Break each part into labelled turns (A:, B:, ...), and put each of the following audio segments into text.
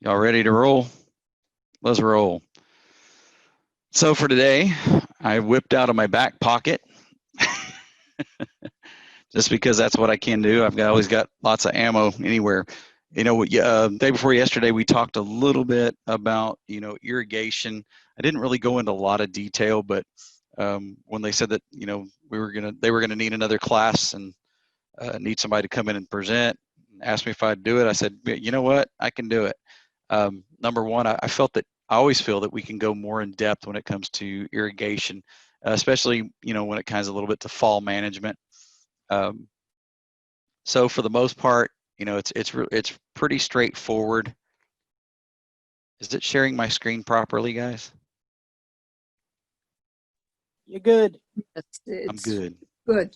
A: Y'all ready to roll? Let's roll. So for today, I whipped out of my back pocket just because that's what I can do. Always got lots of ammo anywhere. Day before yesterday, we talked a little bit about, irrigation. I didn't really go into a lot of detail, but when they said that, they were gonna need another class and need somebody to come in and present, asked me if I'd do it. I said, you know what, I can do it. Number one, I felt that I always feel that we can go more in depth when it comes to irrigation, especially when it comes a little bit to fall management. Um, so for the most part, it's pretty straightforward. Is it sharing my screen properly, guys?
B: You're good.
A: I'm good.
C: Good.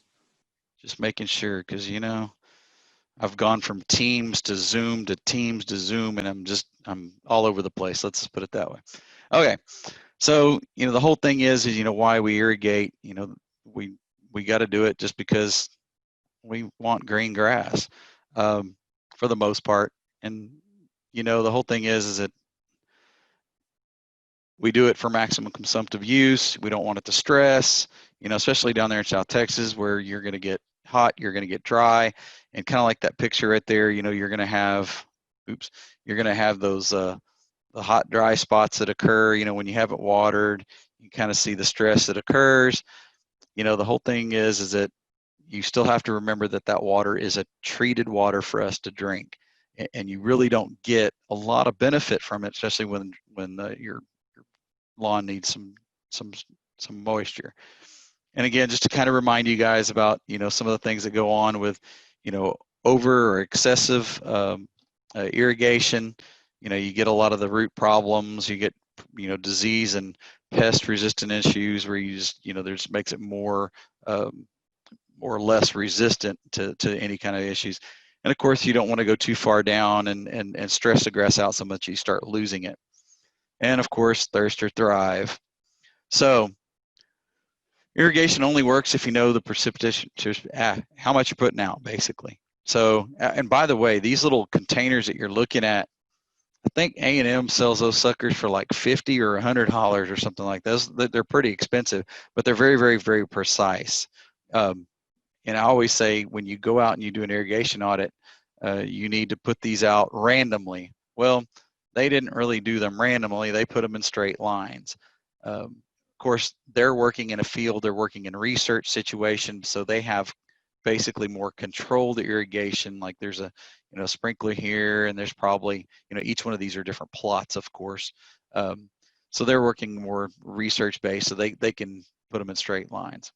A: Just making sure because I've gone from Teams to Zoom to Teams to Zoom, and I'm all over the place. Let's just put it that way. Okay. So, the whole thing is why we irrigate, we got to do it just because we want green grass, for the most part. And, the whole thing is that we do it for maximum consumptive use. We don't want it to stress, especially down there in South Texas where you're going to get hot, you're going to get dry, and kind of like that picture right there, you're going to have, you're going to have those, the hot, dry spots that occur, when you haven't watered. You kind of see the stress that occurs. The whole thing is that you still have to remember that that water is a treated water for us to drink, and you really don't get a lot of benefit from it, especially when your lawn needs some some moisture. And again, just to kind of remind you guys about some of the things that go on with over or excessive irrigation. You get a lot of the root problems. You get disease and pest resistant issues where you just there's makes it more or less resistant to any kind of issues. And of course, you don't want to go too far down and stress the grass out so much you start losing it. And of course, thirst or thrive. So irrigation only works if you know the precipitation, how much you're putting out, basically. So, and by the way, these little containers that you're looking at, I think A&M sells those suckers for like $50 or $100 or something like this. They're pretty expensive, but they're very, very, very precise. And I always say when you go out and you do an irrigation audit, you need to put these out randomly. Well, they didn't really do them randomly. They put them in straight lines. Of course, they're working in a field, they're working in a research situation, so they have basically more controlled irrigation. Like there's a sprinkler here, and there's probably each one of these are different plots, of course. So they're working more research based, so they can put them in straight lines.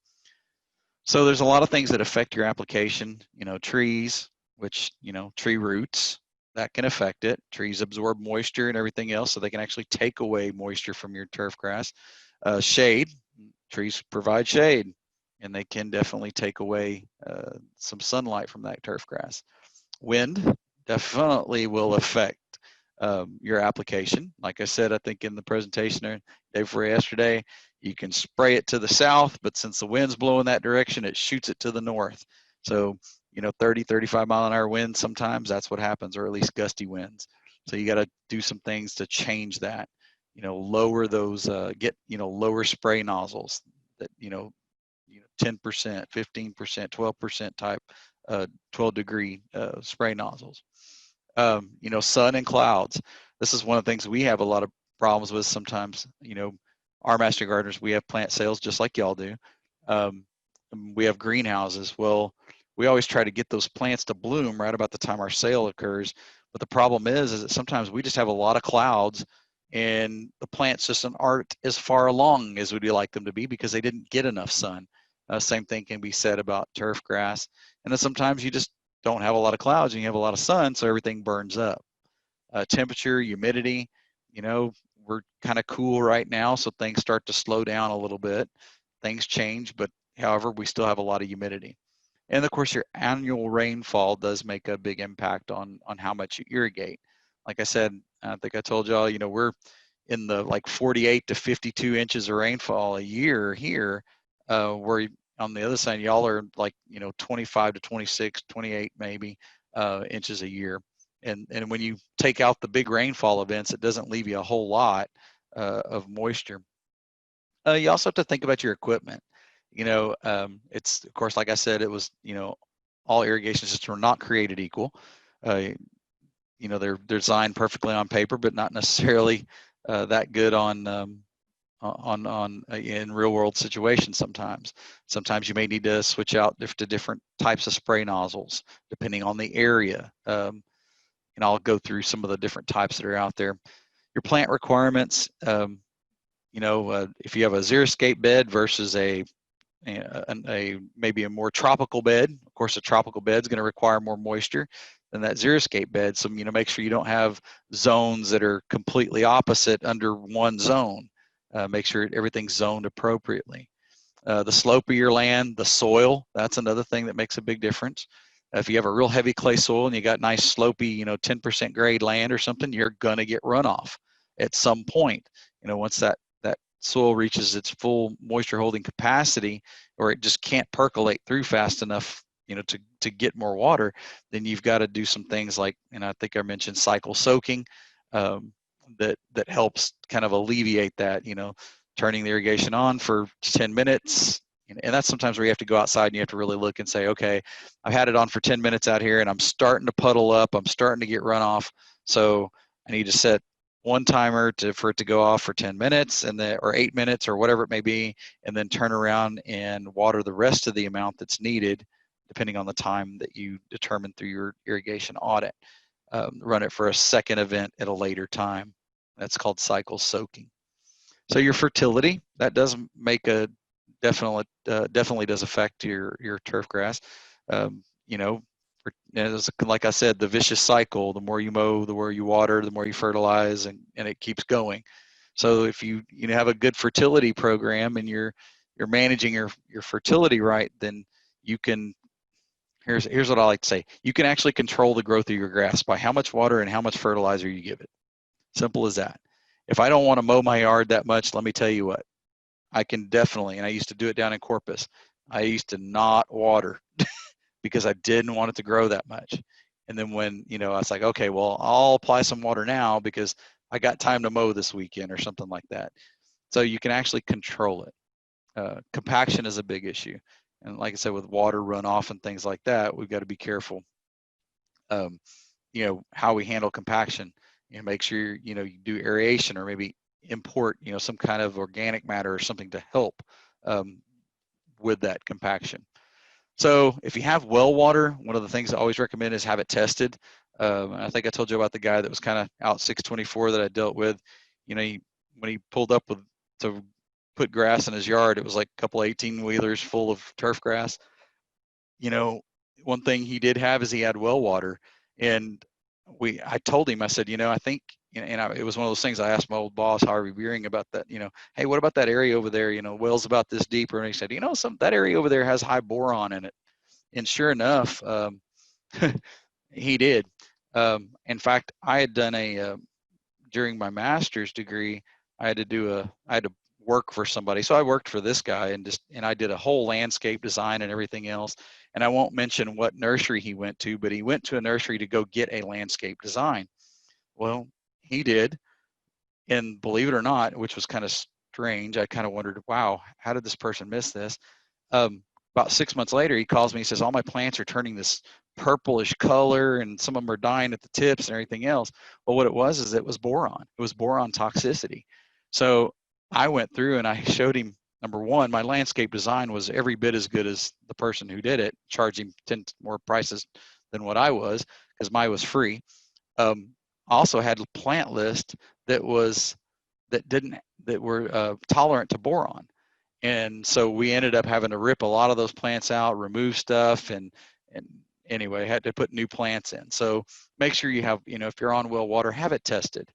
A: So there's a lot of things that affect your application. Trees, which tree roots, that can affect it. Trees absorb moisture and everything else, so they can actually take away moisture from your turf grass. Shade, trees provide shade, and they can definitely take away some sunlight from that turf grass. Wind definitely will affect your application. Like I said, I think in the presentation day before yesterday, you can spray it to the south, but since the wind's blowing that direction, it shoots it to the north. So 30, 35 mile an hour winds, sometimes that's what happens, or at least gusty winds. So you got to do some things to change that. Lower those, get lower spray nozzles that 10%, 15%, 12% type 12-degree spray nozzles. Sun and clouds. This is one of the things we have a lot of problems with sometimes. Our master gardeners, we have plant sales just like y'all do. We have greenhouses. Well, we always try to get those plants to bloom right about the time our sale occurs. But the problem is that sometimes we just have a lot of clouds and the plants just aren't as far along as we'd like them to be because they didn't get enough sun. Same thing can be said about turf grass. And then sometimes you just don't have a lot of clouds and you have a lot of sun, so everything burns up. Temperature, humidity, we're kind of cool right now, so things start to slow down a little bit. Things change, but however, we still have a lot of humidity. And of course, your annual rainfall does make a big impact on how much you irrigate. Like I said, I think I told y'all, we're in the like 48 to 52 inches of rainfall a year here, where on the other side, y'all are like 25 to 26, 28 maybe inches a year. And when you take out the big rainfall events, it doesn't leave you a whole lot of moisture. You also have to think about your equipment. It's, of course, like I said, it was, all irrigation systems are not created equal. They're designed perfectly on paper, but not necessarily that good in real world situations. Sometimes you may need to switch out to different types of spray nozzles depending on the area. And I'll go through some of the different types that are out there. Your plant requirements, if you have a xeriscape bed versus a maybe a more tropical bed. Of course, a tropical bed is going to require more moisture than that xeriscape bed. So, make sure you don't have zones that are completely opposite under one zone. Make sure everything's zoned appropriately. The slope of your land, the soil, that's another thing that makes a big difference. If you have a real heavy clay soil and you got nice slopey, 10% grade land or something, you're going to get runoff at some point. Once that soil reaches its full moisture holding capacity, or it just can't percolate through fast enough, to get more water, then you've got to do some things like, and I think I mentioned cycle soaking, that helps kind of alleviate that, turning the irrigation on for 10 minutes. And that's sometimes where you have to go outside and you have to really look and say, okay, I've had it on for 10 minutes out here and I'm starting to puddle up. I'm starting to get runoff. So I need to set one timer for it to go off for 10 minutes or 8 minutes or whatever it may be, and then turn around and water the rest of the amount that's needed, depending on the time that you determine through your irrigation audit. Run it for a second event at a later time. That's called cycle soaking. So your fertility, that does make a definitely does affect your turf grass. Like I said, the vicious cycle, the more you mow, the more you water, the more you fertilize, and it keeps going. So if you have a good fertility program and you're managing your fertility right, then you can, here's what I like to say, you can actually control the growth of your grass by how much water and how much fertilizer you give it. Simple as that. If I don't want to mow my yard that much, let me tell you what, I can definitely, and I used to do it down in Corpus, I used to not water because I didn't want it to grow that much. And then when, I was like, okay, well, I'll apply some water now because I got time to mow this weekend or something like that. So you can actually control it. Compaction is a big issue. And like I said, with water runoff and things like that, we've got to be careful, how we handle compaction. Make sure, you do aeration or maybe import, some kind of organic matter or something to help with that compaction. So if you have well water, one of the things I always recommend is have it tested. I think I told you about the guy that was kind of out 624 that I dealt with. When he pulled up to put grass in his yard, it was like a couple 18-wheelers full of turf grass. One thing he did have is he had well water, and I told him, I said, I think, it was one of those things I asked my old boss, Harvey Beering, about that, hey, what about that area over there? Well's about this deeper. And he said, that area over there has high boron in it. And sure enough, he did. In fact, I had done during my master's degree, I had to work for somebody. So I worked for this guy and I did a whole landscape design and everything else. And I won't mention what nursery he went to, but he went to a nursery to go get a landscape design. Well, he did. And believe it or not, which was kind of strange, I kind of wondered, wow, how did this person miss this? About 6 months later, he calls me, he says, all my plants are turning this purplish color and some of them are dying at the tips and everything else. Well, what it was is it was boron. It was boron toxicity. So I went through and I showed him, number one, my landscape design was every bit as good as the person who did it, charging 10 more prices than what I was, because mine was free. I also had a plant list that were tolerant to boron. And so we ended up having to rip a lot of those plants out, remove stuff, and anyway, had to put new plants in. So make sure you have, if you're on well water, have it tested.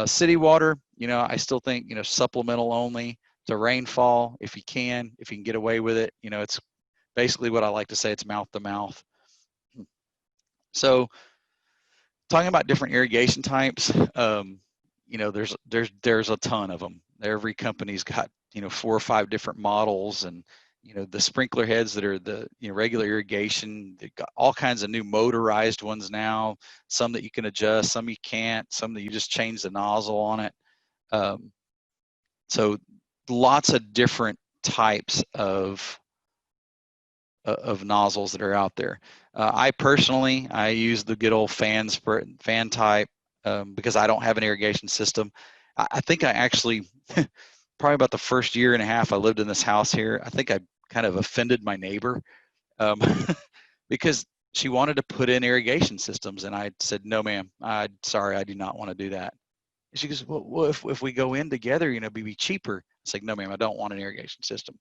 A: City water, I still think, supplemental only to rainfall if you can get away with it. It's basically what I like to say, it's mouth to mouth. So talking about different irrigation types, there's a ton of them. Every company's got 4 or 5 different models, and the sprinkler heads that are the regular irrigation. They've got all kinds of new motorized ones now, some that you can adjust, some you can't, some that you just change the nozzle on it. So lots of different types of nozzles that are out there. I personally, I use the good old fan type because I don't have an irrigation system. I think I actually, probably about the first year and a half I lived in this house here, I think I kind of offended my neighbor um, because she wanted to put in irrigation systems, and I said, no, ma'am, sorry, I do not want to do that. And she goes, well, if we go in together, it'd be cheaper. It's like, no, ma'am, I don't want an irrigation system.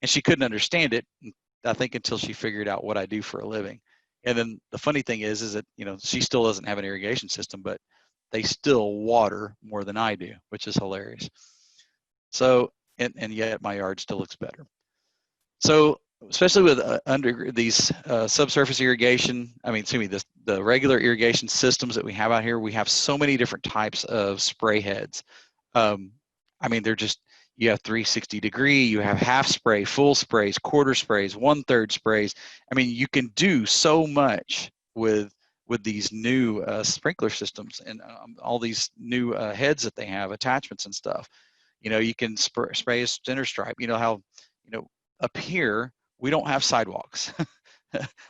A: And she couldn't understand it, I think, until she figured out what I do for a living. And then the funny thing is that, she still doesn't have an irrigation system, but they still water more than I do, which is hilarious. So, and yet my yard still looks better. So, especially with under these subsurface irrigation, the regular irrigation systems that we have out here, we have so many different types of spray heads. They're just, you have 360-degree, you have half spray, full sprays, quarter sprays, 1/3 sprays. You can do so much with these new sprinkler systems and all these new heads that they have, attachments and stuff. You can spray a center stripe. How, up here, we don't have sidewalks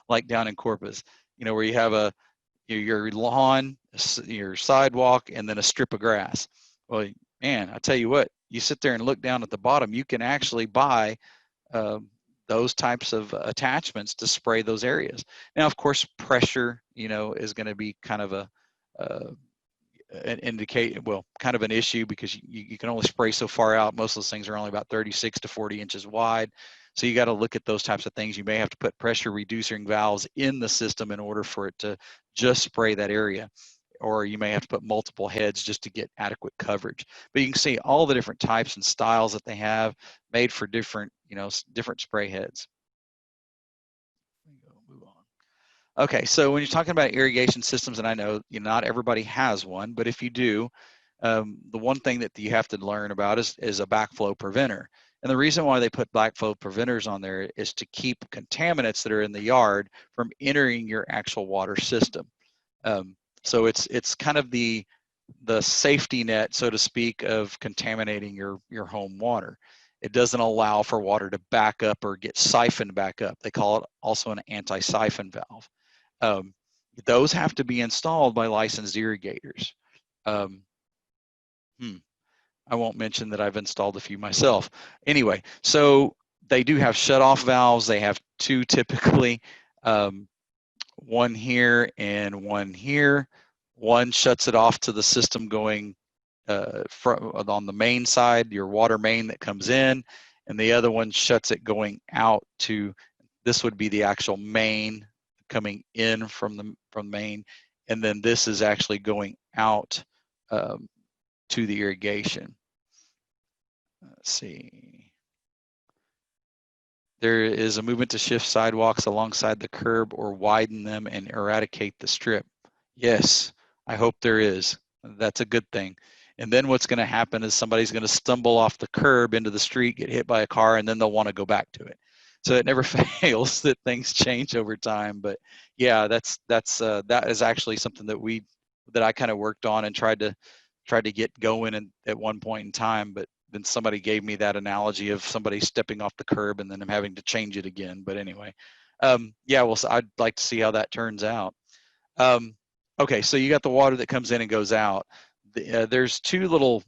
A: like down in Corpus, where you have your lawn, your sidewalk, and then a strip of grass. Well, man, I tell you what, you sit there and look down at the bottom, you can actually buy those types of attachments to spray those areas. Now, of course, pressure, is going to be kind of kind of an issue, because you can only spray so far out. Most of those things are only about 36 to 40 inches wide. So you got to look at those types of things. You may have to put pressure reducing valves in the system in order for it to just spray that area. Or you may have to put multiple heads just to get adequate coverage. But you can see all the different types and styles that they have made for different, different spray heads. Move on. Okay, so when you're talking about irrigation systems, and I know not everybody has one, but if you do, the one thing that you have to learn about is a backflow preventer. And the reason why they put backflow preventers on there is to keep contaminants that are in the yard from entering your actual water system. So it's kind of the safety net, so to speak, of contaminating your home water. It doesn't allow for water to back up or get siphoned back up. They call it also an anti-siphon valve. Those have to be installed by licensed irrigators. I won't mention that I've installed a few myself. Anyway, so they do have shut-off valves. They have two typically, one here and one here. One shuts it off to the system going on the main side, your water main that comes in, and the other one shuts it going out to, this would be the actual main coming in from main, and then this is actually going out to the irrigation. Let's see. There is a movement to shift sidewalks alongside the curb or widen them and eradicate the strip. Yes, I hope there is. That's a good thing. And then what's going to happen is somebody's going to stumble off the curb into the street, get hit by a car, and then they'll want to go back to it. So it never fails that things change over time. But yeah, that is actually something that I kind of worked on and tried to get going at one point in time. But then somebody gave me that analogy of somebody stepping off the curb and then I'm having to change it again. But anyway, yeah, well, so I'd like to see how that turns out. Okay, so you got the water that comes in and goes out. There's two little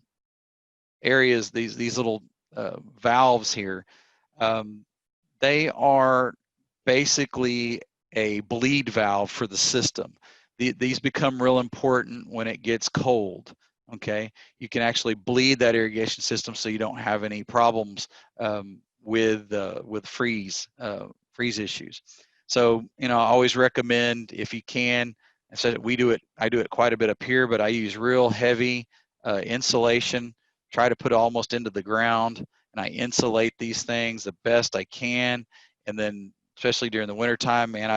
A: areas, these little valves here. They are basically a bleed valve for the system. These become real important when it gets cold. Okay, you can actually bleed that irrigation system so you don't have any problems with freeze issues. So I always recommend, if you can. I said I do it quite a bit up here, but I use real heavy insulation. Try to put it almost into the ground, and I insulate these things the best I can. And then, especially during the wintertime, man,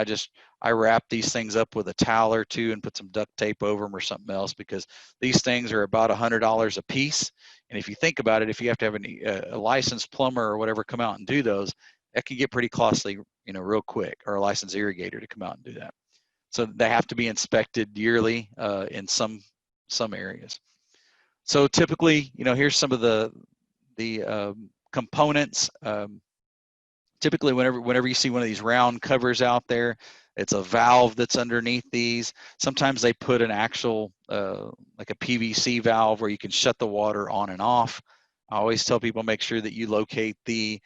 A: I wrap these things up with a towel or two and put some duct tape over them or something else, because these things are about $100 a piece. And if you think about it, if you have to have a licensed plumber or whatever come out and do those, that can get pretty costly, you know, real quick, or a licensed irrigator to come out and do that. So they have to be inspected yearly in some areas. So typically, you know, here's some of the components. Typically, whenever you see one of these round covers out there, it's a valve that's underneath these. Sometimes they put an actual like a PVC valve where you can shut the water on and off. I always tell people make sure that you locate the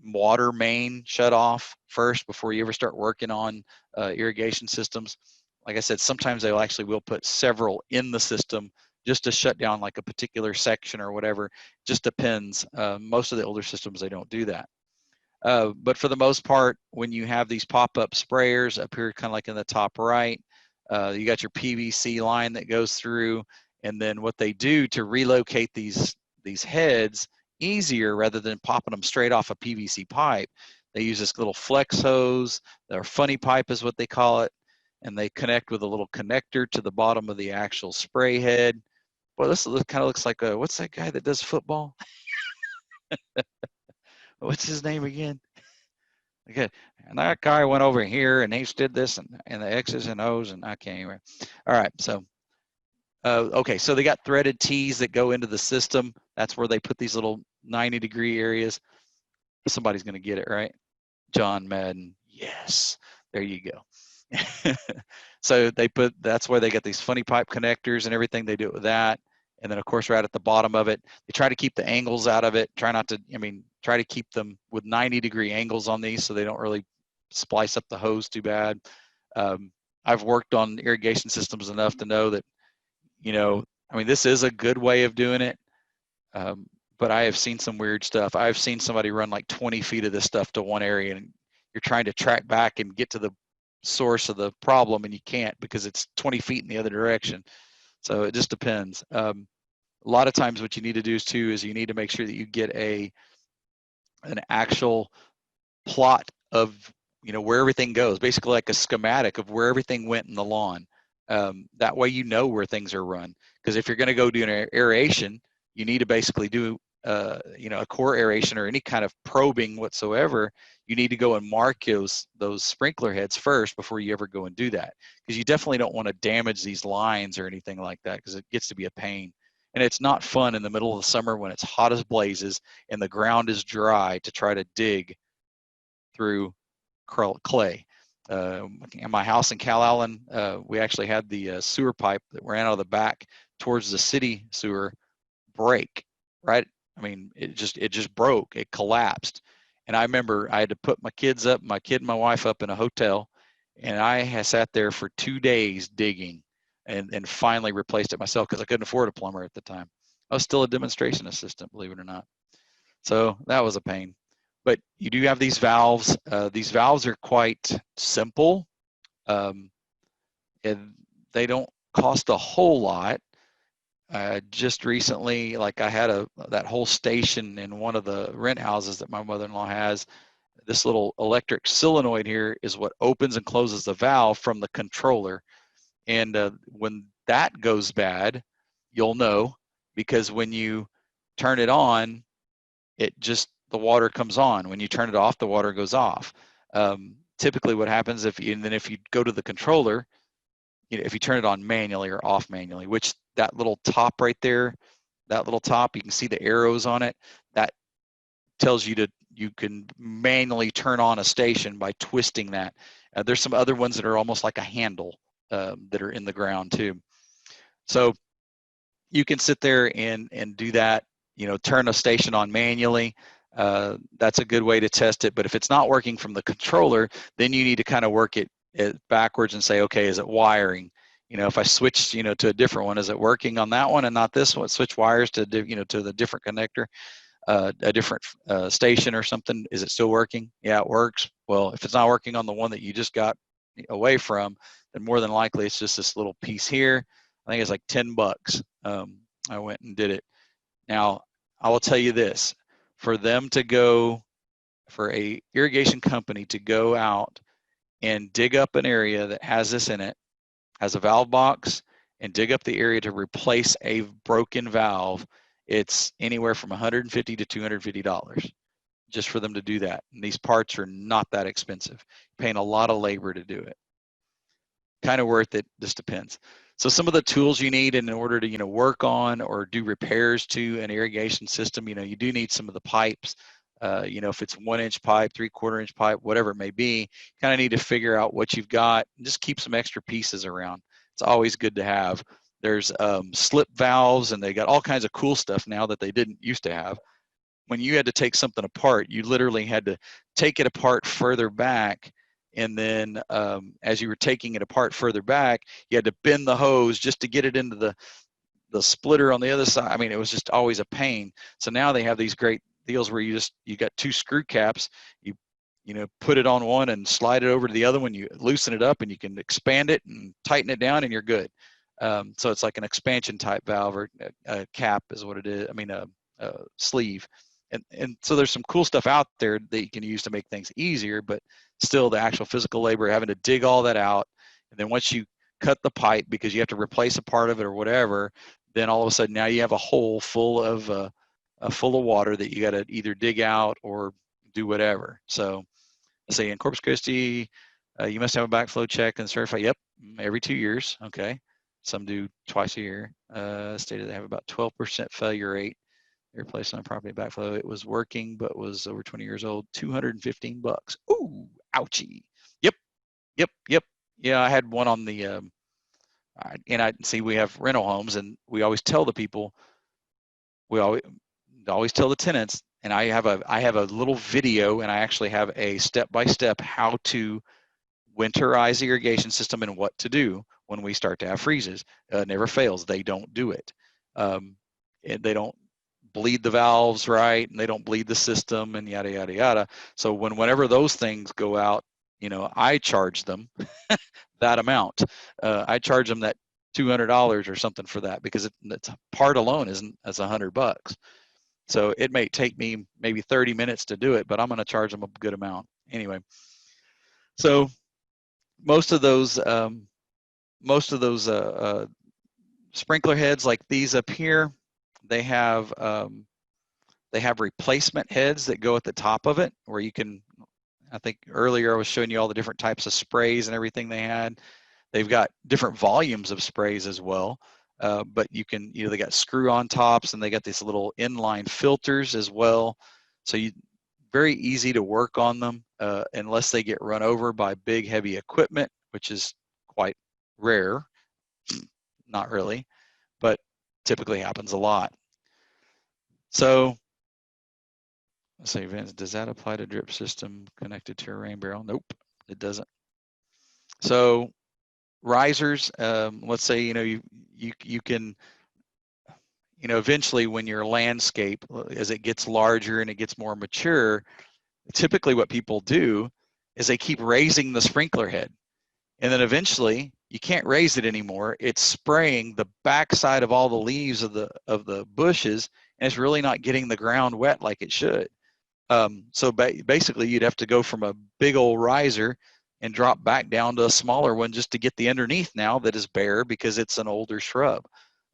A: water main shut off first before you ever start working on irrigation systems. Like I said, sometimes they will put several in the system just to shut down like a particular section or whatever. Just depends. Most of the older systems, they don't do that. But for the most part, when you have these pop-up sprayers up here, kind of like in the top right, you got your PVC line that goes through, and then what they do to relocate these heads easier, rather than popping them straight off a PVC pipe, they use this little flex hose, or funny pipe is what they call it, and they connect with a little connector to the bottom of the actual spray head. Well, this kind of looks like what's that guy that does football? What's his name again? Okay, and that guy went over here and he did this and the X's and O's, and I can't even. All right, so okay, so they got threaded tees that go into the system. That's where they put these little 90-degree areas. Somebody's going to get it, right? John Madden. Yes, there you go. So that's where they get these funny pipe connectors and everything. They do it with that. And then of course, right at the bottom of it, they try to keep the angles out of it. Try to keep them with 90-degree angles on these so they don't really splice up the hose too bad. I've worked on irrigation systems enough to know that, you know, this is a good way of doing it. But I have seen some weird stuff. I've seen somebody run like 20 feet of this stuff to one area, and you're trying to track back and get to the source of the problem, and you can't because it's 20 feet in the other direction. So it just depends. A lot of times what you need to do is you need to make sure that you get an actual plot of, you know, where everything goes, basically like a schematic of where everything went in the lawn. That way you know where things are run. Because if you're going to go do an aeration, you need to basically do you know, a core aeration or any kind of probing whatsoever. You need to go and mark those sprinkler heads first before you ever go and do that, because you definitely don't want to damage these lines or anything like that, because it gets to be a pain. And it's not fun in the middle of the summer when it's hot as blazes and the ground is dry to try to dig through clay. In my house in Calallen, we actually had the sewer pipe that ran out of the back towards the city sewer break, right? It just broke. It collapsed. And I remember I had to put my kid and my wife up in a hotel, and I had sat there for 2 days digging and finally replaced it myself because I couldn't afford a plumber at the time. I was still a demonstration assistant, believe it or not. So that was a pain. But you do have these valves. These valves are quite simple. And they don't cost a whole lot. Just recently, like I had that whole station in one of the rent houses that my mother-in-law has. This little electric solenoid here is what opens and closes the valve from the controller. And when that goes bad, you'll know, because when you turn it on, the water comes on. When you turn it off, the water goes off. Typically what happens if you go to the controller, you know, if you turn it on manually or off manually, which that little top right there, you can see the arrows on it. That tells you you can manually turn on a station by twisting that. There's some other ones that are almost like a handle that are in the ground too. So you can sit there and do that, you know, turn a station on manually. That's a good way to test it. But if it's not working from the controller, then you need to kind of work it backwards and say, okay, is it wiring? You know, if I switch, you know, to a different one, is it working on that one and not this one? Switch wires to, you know, to the different connector, a different station or something. Is it still working? Yeah, it works. Well, if it's not working on the one that you just got away from, then more than likely it's just this little piece here. I think it's like $10. I went and did it. Now, I will tell you this, for a irrigation company to go out and dig up an area that has this in it, has a valve box, and dig up the area to replace a broken valve, it's anywhere from $150 to $250 just for them to do that. And these parts are not that expensive. Paying a lot of labor to do it. Kind of worth it, just depends. So some of the tools you need in order to, work on or do repairs to an irrigation system, you do need some of the pipes. If it's 1-inch pipe, 3/4-inch pipe, whatever it may be, you kind of need to figure out what you've got and just keep some extra pieces around. It's always good to have. There's slip valves, and they got all kinds of cool stuff now that they didn't used to have. When you had to take something apart, you literally had to take it apart further back, and then as you were taking it apart further back, you had to bend the hose just to get it into the splitter on the other side. I mean, it was just always a pain. So now they have these great deals where you got 2 screw caps, you put it on one and slide it over to the other one, you loosen it up and you can expand it and tighten it down and you're good. So it's like an expansion type valve, or a cap is what it is. I mean, a sleeve. And so there's some cool stuff out there that you can use to make things easier, but still the actual physical labor, having to dig all that out. And then once you cut the pipe because you have to replace a part of it or whatever, then all of a sudden now you have a hole full of water that you got to either dig out or do whatever. So let's say in Corpus Christi, you must have a backflow check and certify. Yep, every 2 years. Okay. Some do twice a year. Stated they have about 12% failure rate. They replaced on property backflow. It was working, but was over 20 years old. $215. Ooh, ouchie. Yep. Yeah, I had one on the, and I see we have rental homes, and we always tell the people, we always tell the tenants, and I have a little video, and I actually have a step-by-step how to winterize the irrigation system and what to do when we start to have freezes. It never fails. They don't do it. They don't bleed the valves right, and they don't bleed the system, and yada yada yada. So whenever those things go out, I charge them that amount. I charge them that $200 or something for that, because it's part alone isn't as $100. So it may take me maybe 30 minutes to do it, but I'm going to charge them a good amount anyway. So most of those sprinkler heads like these up here, they have replacement heads that go at the top of it, where you can, I think earlier I was showing you all the different types of sprays and everything they had. They've got different volumes of sprays as well, but you can, they got screw-on tops, and they got these little inline filters as well. So very easy to work on them, unless they get run over by big heavy equipment, which is quite rare. Not really, but typically happens a lot. So let's say, Vince, does that apply to drip system connected to a rain barrel? Nope, it doesn't. So risers, let's say, you can, eventually when your landscape, as it gets larger and it gets more mature, typically what people do is they keep raising the sprinkler head. And then eventually you can't raise it anymore. It's spraying the backside of all the leaves of the bushes, and it's really not getting the ground wet like it should. So basically you'd have to go from a big old riser and drop back down to a smaller one just to get the underneath now that is bare because it's an older shrub,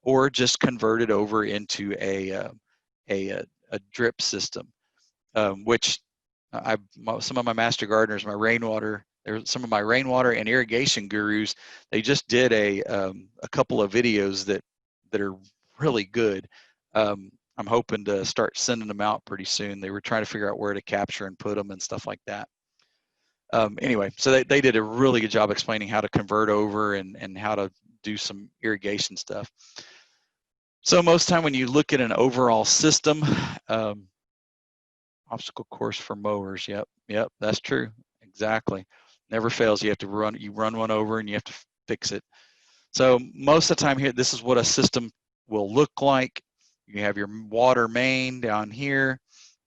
A: or just convert it over into a drip system, which some of my master gardeners, some of my rainwater and irrigation gurus, they just did a couple of videos that are really good. I'm hoping to start sending them out pretty soon. They were trying to figure out where to capture and put them and stuff like that. Anyway, so they did a really good job explaining how to convert over and how to do some irrigation stuff. So most of the time when you look at an overall system, obstacle course for mowers, yep, that's true, exactly. Never fails. You have to run one over and you have to fix it. So most of the time here, this is what a system will look like. You have your water main down here.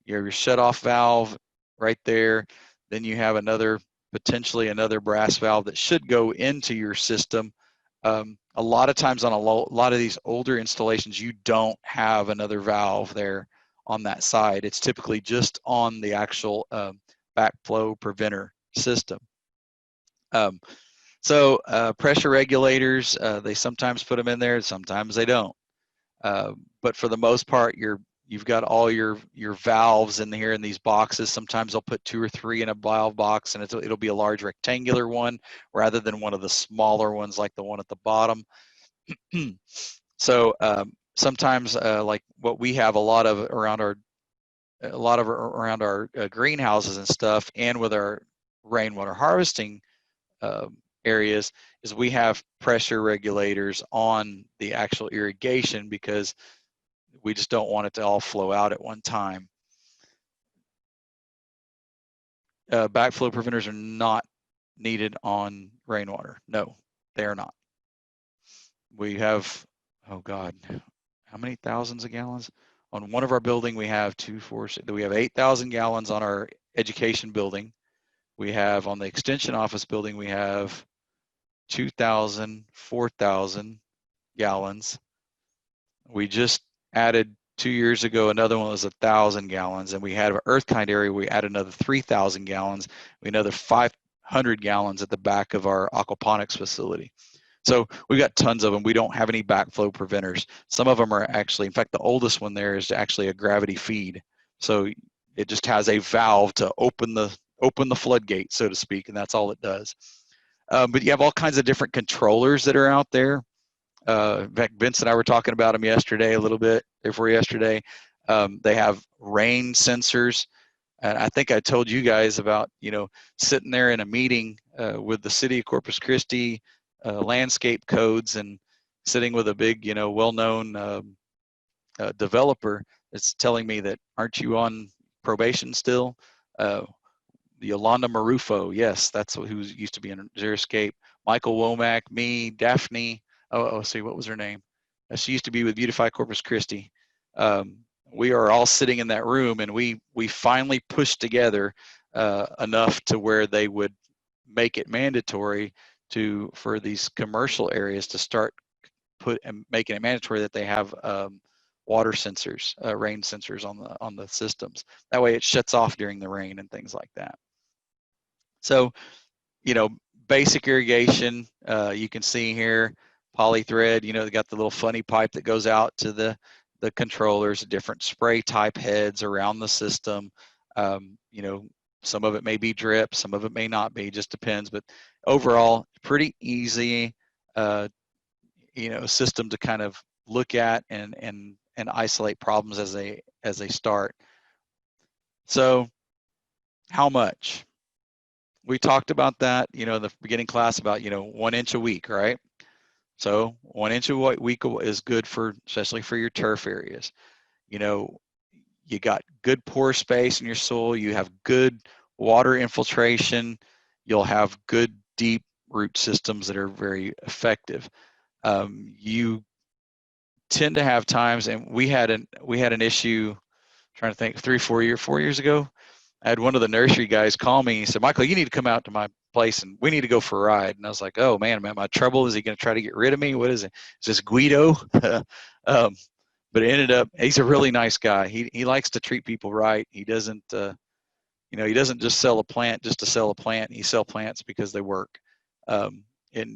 A: You have your shut-off valve right there. Then you have potentially another brass valve that should go into your system. A lot of times on a lot of these older installations, you don't have another valve there on that side. It's typically just on the actual backflow preventer system. So pressure regulators, they sometimes put them in there, sometimes they don't. But for the most part, your you've got all your valves in here in these boxes. Sometimes they'll put 2 or 3 in a valve box, and it'll be a large rectangular one rather than one of the smaller ones like the one at the bottom. So sometimes like what we have a lot of around our greenhouses and stuff, and with our rainwater harvesting areas, is we have pressure regulators on the actual irrigation because we just don't want it to all flow out at one time. Backflow preventers are not needed on rainwater. No, they are not. We have, oh God, how many thousands of gallons? On one of our building, we have 8,000 gallons on our education building. We have on the extension office building, we have 2,000, 4,000 gallons. We just added 2 years ago, another one was 1,000 gallons, and we had an earth kind area. We added another 3,000 gallons. We had another 500 gallons at the back of our aquaponics facility. So we've got tons of them. We don't have any backflow preventers. Some of them are actually, in fact, the oldest one there is actually a gravity feed. So it just has a valve to open the floodgate, so to speak, and that's all it does. But you have all kinds of different controllers that are out there. In fact, Vince and I were talking about them yesterday, a little bit before yesterday. They have rain sensors. And I think I told you guys about, sitting there in a meeting with the city of Corpus Christi, landscape codes, and sitting with a big, well-known developer that's telling me that, aren't you on probation still? Yolanda Marufo, yes, that's who used to be in Xeriscape. Michael Womack, me, Daphne. See, what was her name? She used to be with Beautify Corpus Christi. We are all sitting in that room, and we finally pushed together enough to where they would make it mandatory for these commercial areas to start making it mandatory that they have water sensors, rain sensors on the systems. That way, it shuts off during the rain and things like that. So, basic irrigation, you can see here, polythread, they got the little funny pipe that goes out to the controllers, different spray type heads around the system. Some of it may be drip, some of it may not be, just depends. But overall, pretty easy, system to kind of look at and isolate problems as they start. So, how much? We talked about that, in the beginning class about, 1 inch a week, right? So 1 inch a week is good especially for your turf areas. You got good pore space in your soil. You have good water infiltration. You'll have good deep root systems that are very effective. You tend to have times, and we had an issue, trying to think, 4 years ago. I had one of the nursery guys call me. He said, "Michael, you need to come out to my place and we need to go for a ride." And I was like, "Oh man, am I in trouble? Is he going to try to get rid of me? What is it? Is this Guido?" But it ended up, he's a really nice guy. He likes to treat people right. He doesn't, he doesn't just sell a plant just to sell a plant. He sells plants because they work. And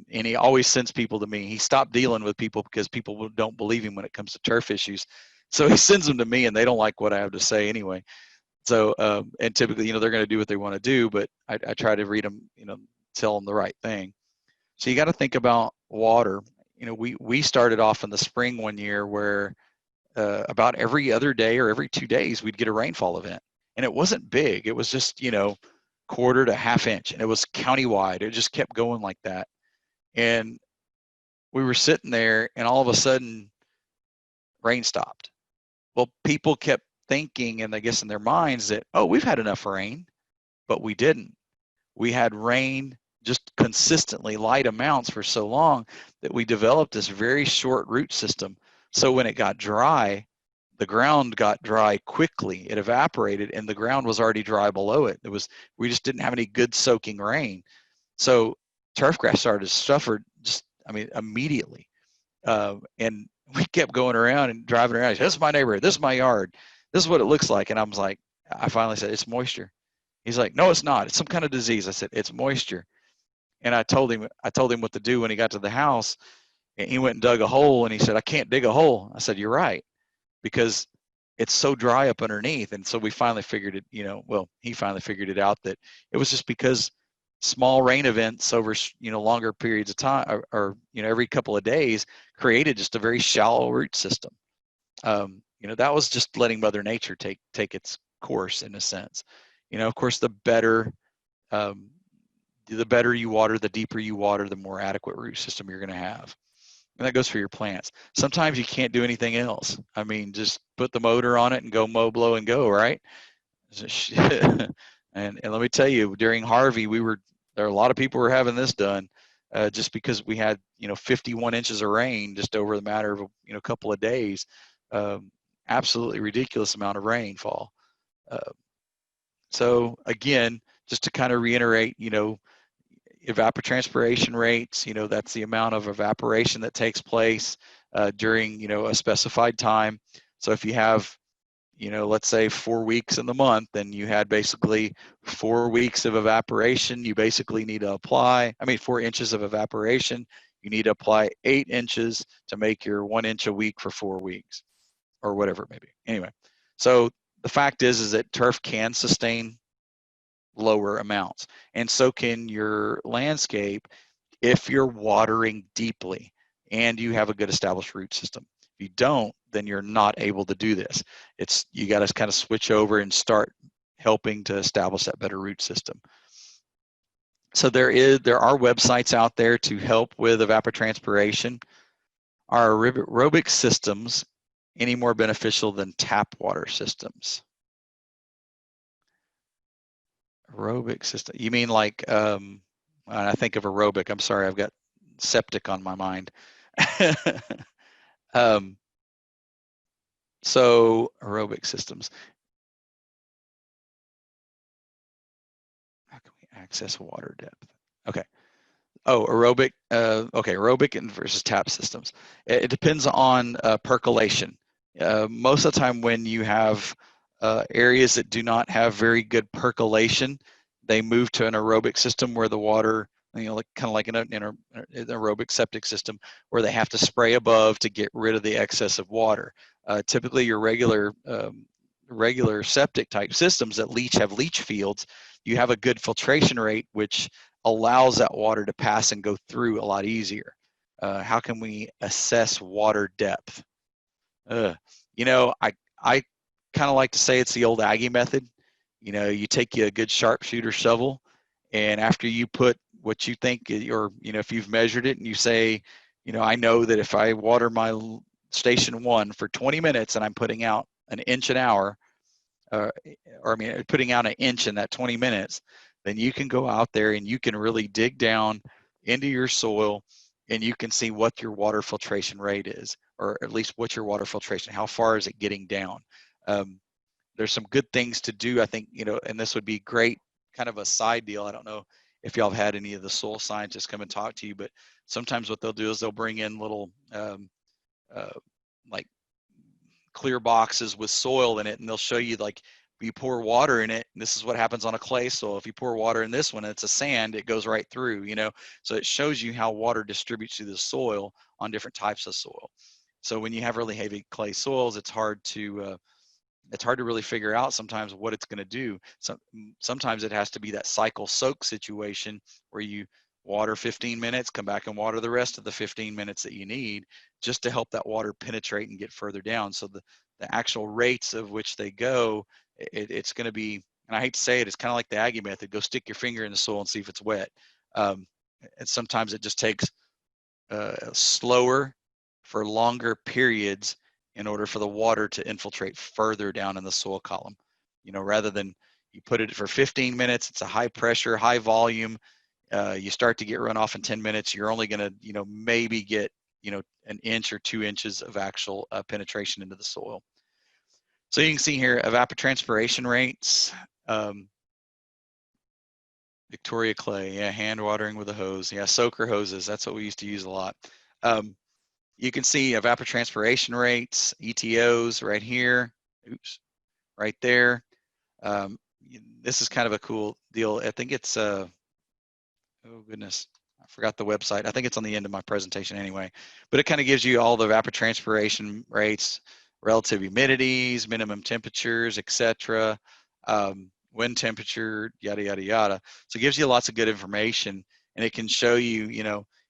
A: he always sends people to me. He stopped dealing with people because people don't believe him when it comes to turf issues. So he sends them to me, and they don't like what I have to say anyway. So, and typically, they're going to do what they want to do, but I try to read them, tell them the right thing. So you got to think about water. We started off in the spring one year where about every other day or every 2 days, we'd get a rainfall event. And it wasn't big. It was just, quarter to half inch. And it was countywide. It just kept going like that. And we were sitting there, and all of a sudden, rain stopped. Well, people kept thinking, and I guess in their minds, that, oh, we've had enough rain, but we didn't. We had rain just consistently, light amounts for so long that we developed this very short root system. So when it got dry, the ground got dry quickly. It evaporated, and the ground was already dry below it. We just didn't have any good soaking rain. So turfgrass started to suffer immediately. And we kept going around and driving around. This is my neighborhood. This is my yard. This is what it looks like. And I finally said, "It's moisture." He's like, "No, it's not. It's some kind of disease." I said, "It's moisture." And I told him what to do when he got to the house, and he went and dug a hole, and he said, "I can't dig a hole." I said, "You're right, because it's so dry up underneath. And so we finally figured it, well, he finally figured it out that it was just because small rain events over, longer periods of time or every couple of days created just a very shallow root system. That was just letting Mother Nature take its course in a sense. Of course, um, the better you water, the deeper you water, the more adequate root system you're going to have. And that goes for your plants. Sometimes you can't do anything else. I mean, just put the motor on it and go mow, blow, and go, right? and let me tell you, during Harvey, there are a lot of people were having this done just because we had 51 inches of rain just over the matter of a couple of days. Absolutely ridiculous amount of rainfall. So again, just to kind of reiterate, evapotranspiration rates, that's the amount of evaporation that takes place during, a specified time. So if you have, let's say 4 weeks in the month, then you had basically 4 weeks of evaporation. You basically need to apply, 4 inches of evaporation. You need to apply 8 inches to make your 1 inch a week for 4 weeks or whatever it may be. Anyway, so the fact is that turf can sustain lower amounts, and so can your landscape if you're watering deeply and you have a good established root system. If you don't, then you're not able to do this. You got to kind of switch over and start helping to establish that better root system. So there are websites out there to help with evapotranspiration. Are aerobic systems any more beneficial than tap water systems? Aerobic system. You mean like, when I think of aerobic, I'm sorry, I've got septic on my mind. So aerobic systems. How can we access water depth? Okay. Oh, aerobic. Okay, aerobic versus tap systems. It depends on percolation. Most of the time, when you have areas that do not have very good percolation, they move to an aerobic system where the water, like kind of like in an aerobic septic system, where they have to spray above to get rid of the excess of water. Typically, your regular septic type systems that have leach fields, you have a good filtration rate, which allows that water to pass and go through a lot easier. How can we assess water depth? I kind of like to say it's the old Aggie method. You take you a good sharpshooter shovel, and after you put what you think, or if you've measured it and you say, I know that if I water my station 1 for 20 minutes and I'm putting out an inch an hour, putting out an inch in that 20 minutes, then you can go out there and you can really dig down into your soil and you can see what your water filtration rate is, or at least what's your water filtration, how far is it getting down. There's some good things to do, I think, and this would be great, kind of a side deal. I don't know if y'all have had any of the soil scientists come and talk to you, but sometimes what they'll do is they'll bring in little like clear boxes with soil in it, and they'll show you, like, you pour water in it, and this is what happens on a clay soil. If you pour water in this one and it's a sand, it goes right through, so it shows you how water distributes through the soil on different types of soil. So when you have really heavy clay soils, it's hard to really figure out sometimes what it's going to do. Sometimes it has to be that cycle soak situation where you water 15 minutes, come back and water the rest of the 15 minutes that you need, just to help that water penetrate and get further down. So the actual rates of which they go, it's going to be, and I hate to say it, it's kind of like the Aggie method. Go stick your finger in the soil and see if it's wet. And sometimes it just takes slower for longer periods in order for the water to infiltrate further down in the soil column. Rather than you put it for 15 minutes, it's a high pressure, high volume. You start to get runoff in 10 minutes. You're only going to, maybe get, an inch or 2 inches of actual penetration into the soil. So you can see here evapotranspiration rates. Victoria Clay, yeah, hand watering with a hose. Yeah, soaker hoses. That's what we used to use a lot. You can see evapotranspiration rates, ETOs right here. Oops, right there. This is kind of a cool deal. I think it's, oh goodness, I forgot the website. I think it's on the end of my presentation anyway, but it kind of gives you all the evapotranspiration rates relative humidities, minimum temperatures, etc., wind temperature, yada, yada, yada. So it gives you lots of good information, and it can show you,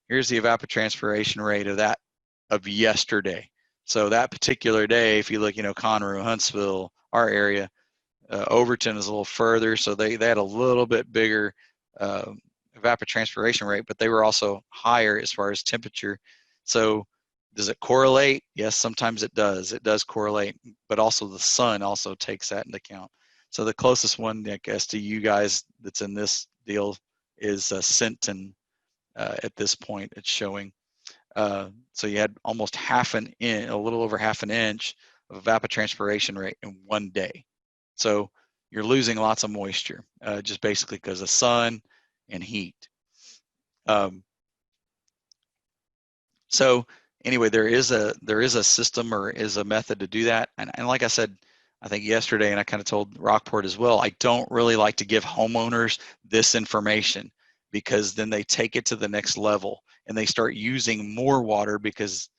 A: here's the evapotranspiration rate of yesterday. So that particular day, if you look, Conroe, Huntsville, our area, Overton is a little further, so they had a little bit bigger uh, evapotranspiration rate, but they were also higher as far as temperature. So does it correlate? Yes, sometimes it does. It does correlate, but also the sun also takes that into account. So the closest one, I guess, to you guys that's in this deal is Sinton at this point. It's showing. So you had almost a little over half an inch of evapotranspiration rate in one day. So you're losing lots of moisture, just basically because of sun and heat. So anyway, there is a system or is a method to do that. And like I said, I think yesterday, and I kind of told Rockport as well, I don't really like to give homeowners this information, because then they take it to the next level and they start using more water, because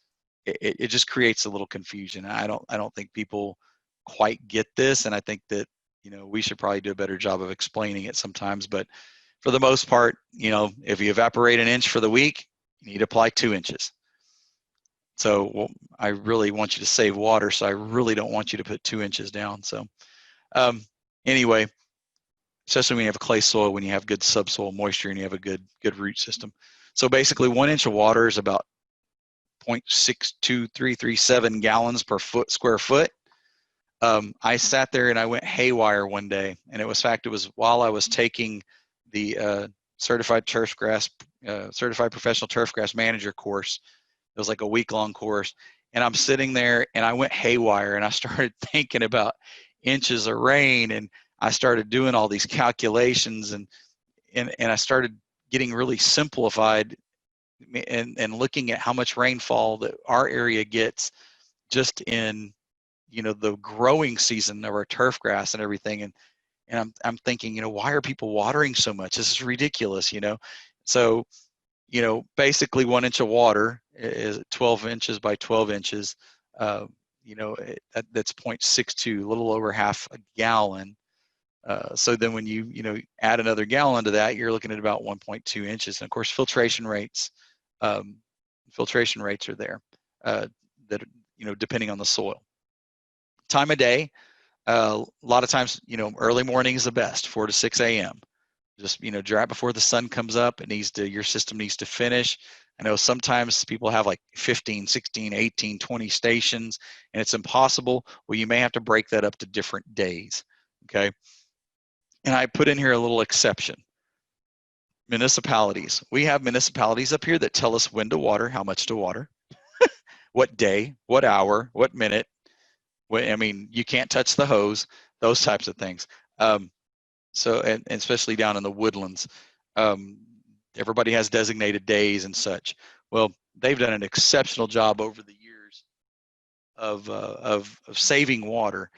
A: it just creates a little confusion. I don't think people quite get this, and I think that we should probably do a better job of explaining it sometimes. But for the most part, if you evaporate an inch for the week, you need to apply 2 inches. So I really want you to save water, so I really don't want you to put 2 inches down. So anyway, especially when you have clay soil, when you have good subsoil moisture and you have a good root system. So basically 1 inch of water is about 0.62337 gallons per square foot. I sat there and I went haywire one day, and it was while I was taking the certified professional turfgrass manager course. It was like a week-long course, and I'm sitting there and I went haywire, and I started thinking about inches of rain, and I started doing all these calculations, and I started getting really simplified and looking at how much rainfall that our area gets just in the growing season of our turf grass and everything. And I'm thinking, why are people watering so much? This is ridiculous. So basically 1 inch of water is 12 inches by 12 inches. That's 0.62, a little over half a gallon. So then when you add another gallon to that, you're looking at about 1.2 inches. And of course, filtration rates are there that depending on the soil. Time of day, a lot of times early morning is the best, 4 to 6 a.m. Just right before the sun comes up. Your system needs to finish. I know sometimes people have like 15, 16, 18, 20 stations, and it's impossible. Well, you may have to break that up to different days. Okay. And I put in here a little exception. Municipalities. We have municipalities up here that tell us when to water, how much to water, what day, what hour, what minute. You can't touch the hose, those types of things. So, and especially down in the woodlands, everybody has designated days and such. Well, they've done an exceptional job over the years of saving water.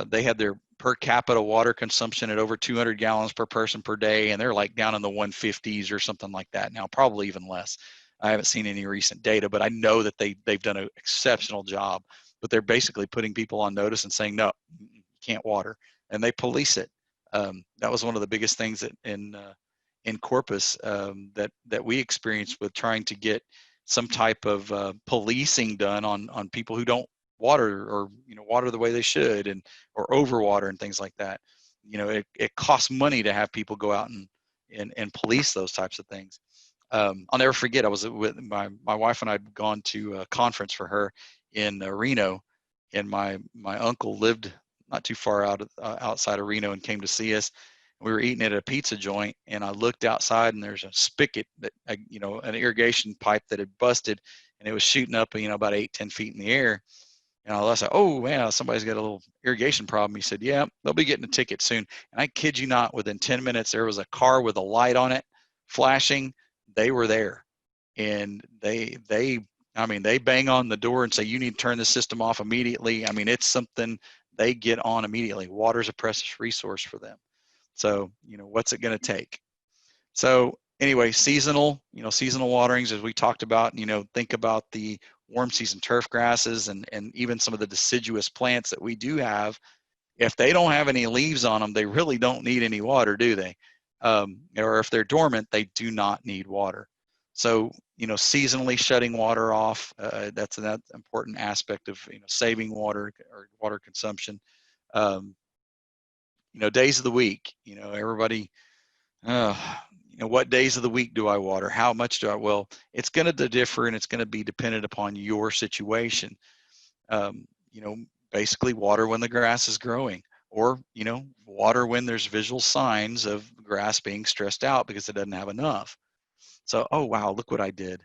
A: They had their per capita water consumption at over 200 gallons per person per day, and they're like down in the 150s or something like that now, probably even less. I haven't seen any recent data, but I know that they've done an exceptional job. But they're basically putting people on notice and saying, no, you can't water, and they police it. That was one of the biggest things that in Corpus that we experienced with trying to get some type of policing done on people who don't water, or water the way they should, or overwater and things like that. It costs money to have people go out and police those types of things. I'll never forget, I was with my wife, and I'd gone to a conference for her in Reno, and my uncle lived not too far outside of Reno and came to see us. We were eating at a pizza joint, and I looked outside, and there's a spigot that an irrigation pipe that had busted, and it was shooting up about 8-10 feet in the air. And I was like, oh man, somebody's got a little irrigation problem. He said, yeah, they'll be getting a ticket soon. And I kid you not, within 10 minutes, there was a car with a light on it flashing. They were there, and they bang on the door and say, you need to turn the system off immediately. It's something they get on immediately. Water's a precious resource for them. So, what's it going to take? So anyway, seasonal waterings, as we talked about, think about the warm season turf grasses and even some of the deciduous plants that we do have, if they don't have any leaves on them, they really don't need any water, do they? Or if they're dormant, they do not need water. So, seasonally shutting water off, that's an important aspect of, saving water or water consumption. Um, days of the week, everybody, uh, what days of the week do I water? How much do I? Well, it's going to differ, and it's going to be dependent upon your situation. Um, you know, basically water when the grass is growing, or, water when there's visual signs of grass being stressed out because it doesn't have enough. So, oh, wow, look what I did.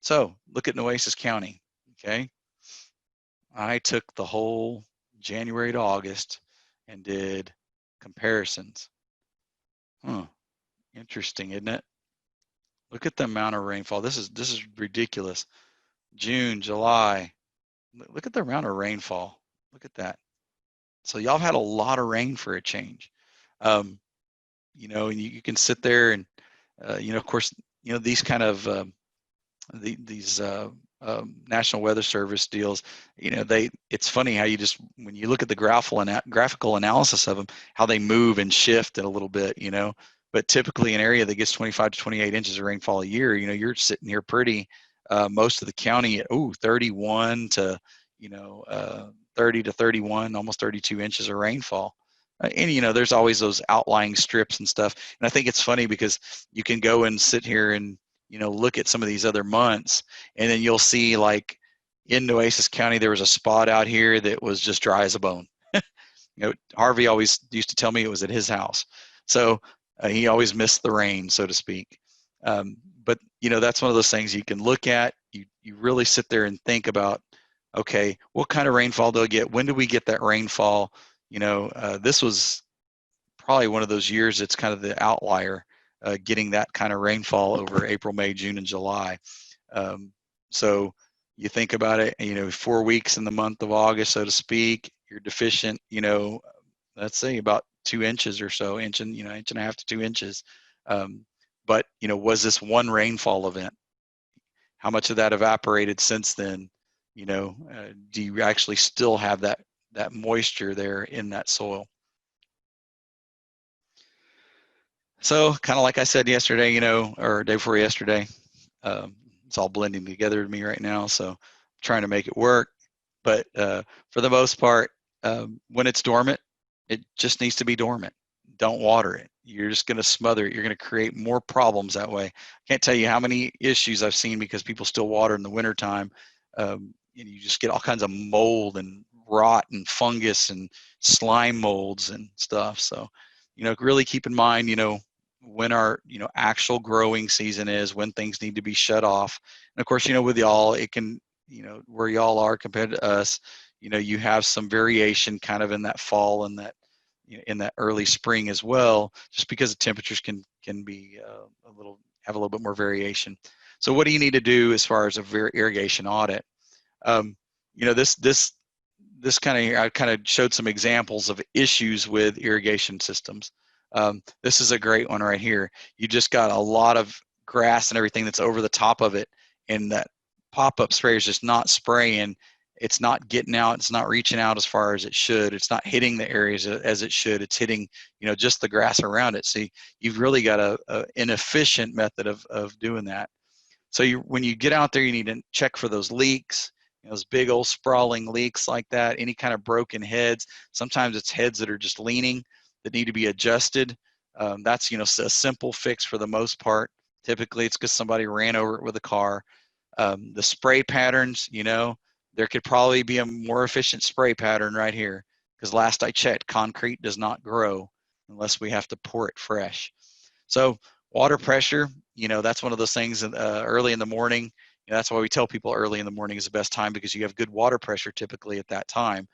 A: So look at Nueces County, okay? I took the whole January to August and did comparisons. Interesting, isn't it? Look at the amount of rainfall. This is ridiculous. June, July. Look at the amount of rainfall. Look at that. So y'all had a lot of rain for a change. And you can sit there and, of course, these kind of these National Weather Service deals, it's funny how when you look at the graphical analysis of them, how they move and shift it a little bit, but typically an area that gets 25 to 28 inches of rainfall a year, you're sitting here pretty, most of the county at 31 to, 30 to 31, almost 32 inches of rainfall. And there's always those outlying strips and stuff. And I think it's funny because you can go and sit here and look at some of these other months, and then you'll see, like in Nueces County, there was a spot out here that was just dry as a bone. Harvey always used to tell me it was at his house. So he always missed the rain, so to speak. But that's one of those things you can look at. You really sit there and think about, okay, what kind of rainfall do I get? When do we get that rainfall? This was probably one of those years it's kind of the outlier, getting that kind of rainfall over April, May, June, and July. So you think about it, 4 weeks in the month of August, so to speak, you're deficient, let's say about 2 inches or so, inch and a half to 2 inches. But was this one rainfall event? How much of that evaporated since then? Do you actually still have that moisture there in that soil? So kind of like I said yesterday, or day before yesterday, it's all blending together to me right now. So I'm trying to make it work. But for the most part, when it's dormant, it just needs to be dormant. Don't water it. You're just going to smother it. You're going to create more problems that way. I can't tell you how many issues I've seen because people still water in the wintertime. And you just get all kinds of mold and rot and fungus and slime molds and stuff. So, really keep in mind, when our, actual growing season is, when things need to be shut off. And of course, with y'all, it can, where y'all are compared to us, you have some variation kind of in that fall and that, in that early spring as well, just because the temperatures can be have a little bit more variation. So what do you need to do as far as a irrigation audit? This kind of, I kind of showed some examples of issues with irrigation systems. This is a great one right here. You just got a lot of grass and everything that's over the top of it, and that pop-up sprayer is just not spraying. It's not getting out. It's not reaching out as far as it should. It's not hitting the areas as it should. It's hitting, just the grass around it. See, you've really got a inefficient method of doing that. So when you get out there, you need to check for those leaks, those big old sprawling leaks like that, any kind of broken heads. Sometimes it's heads that are just leaning that need to be adjusted. That's, a simple fix for the most part. Typically it's because somebody ran over it with a car. The spray patterns, there could probably be a more efficient spray pattern right here, because last I checked, concrete does not grow unless we have to pour it fresh. So water pressure, that's one of those things early in the morning. That's why we tell people early in the morning is the best time, because you have good water pressure typically at that time.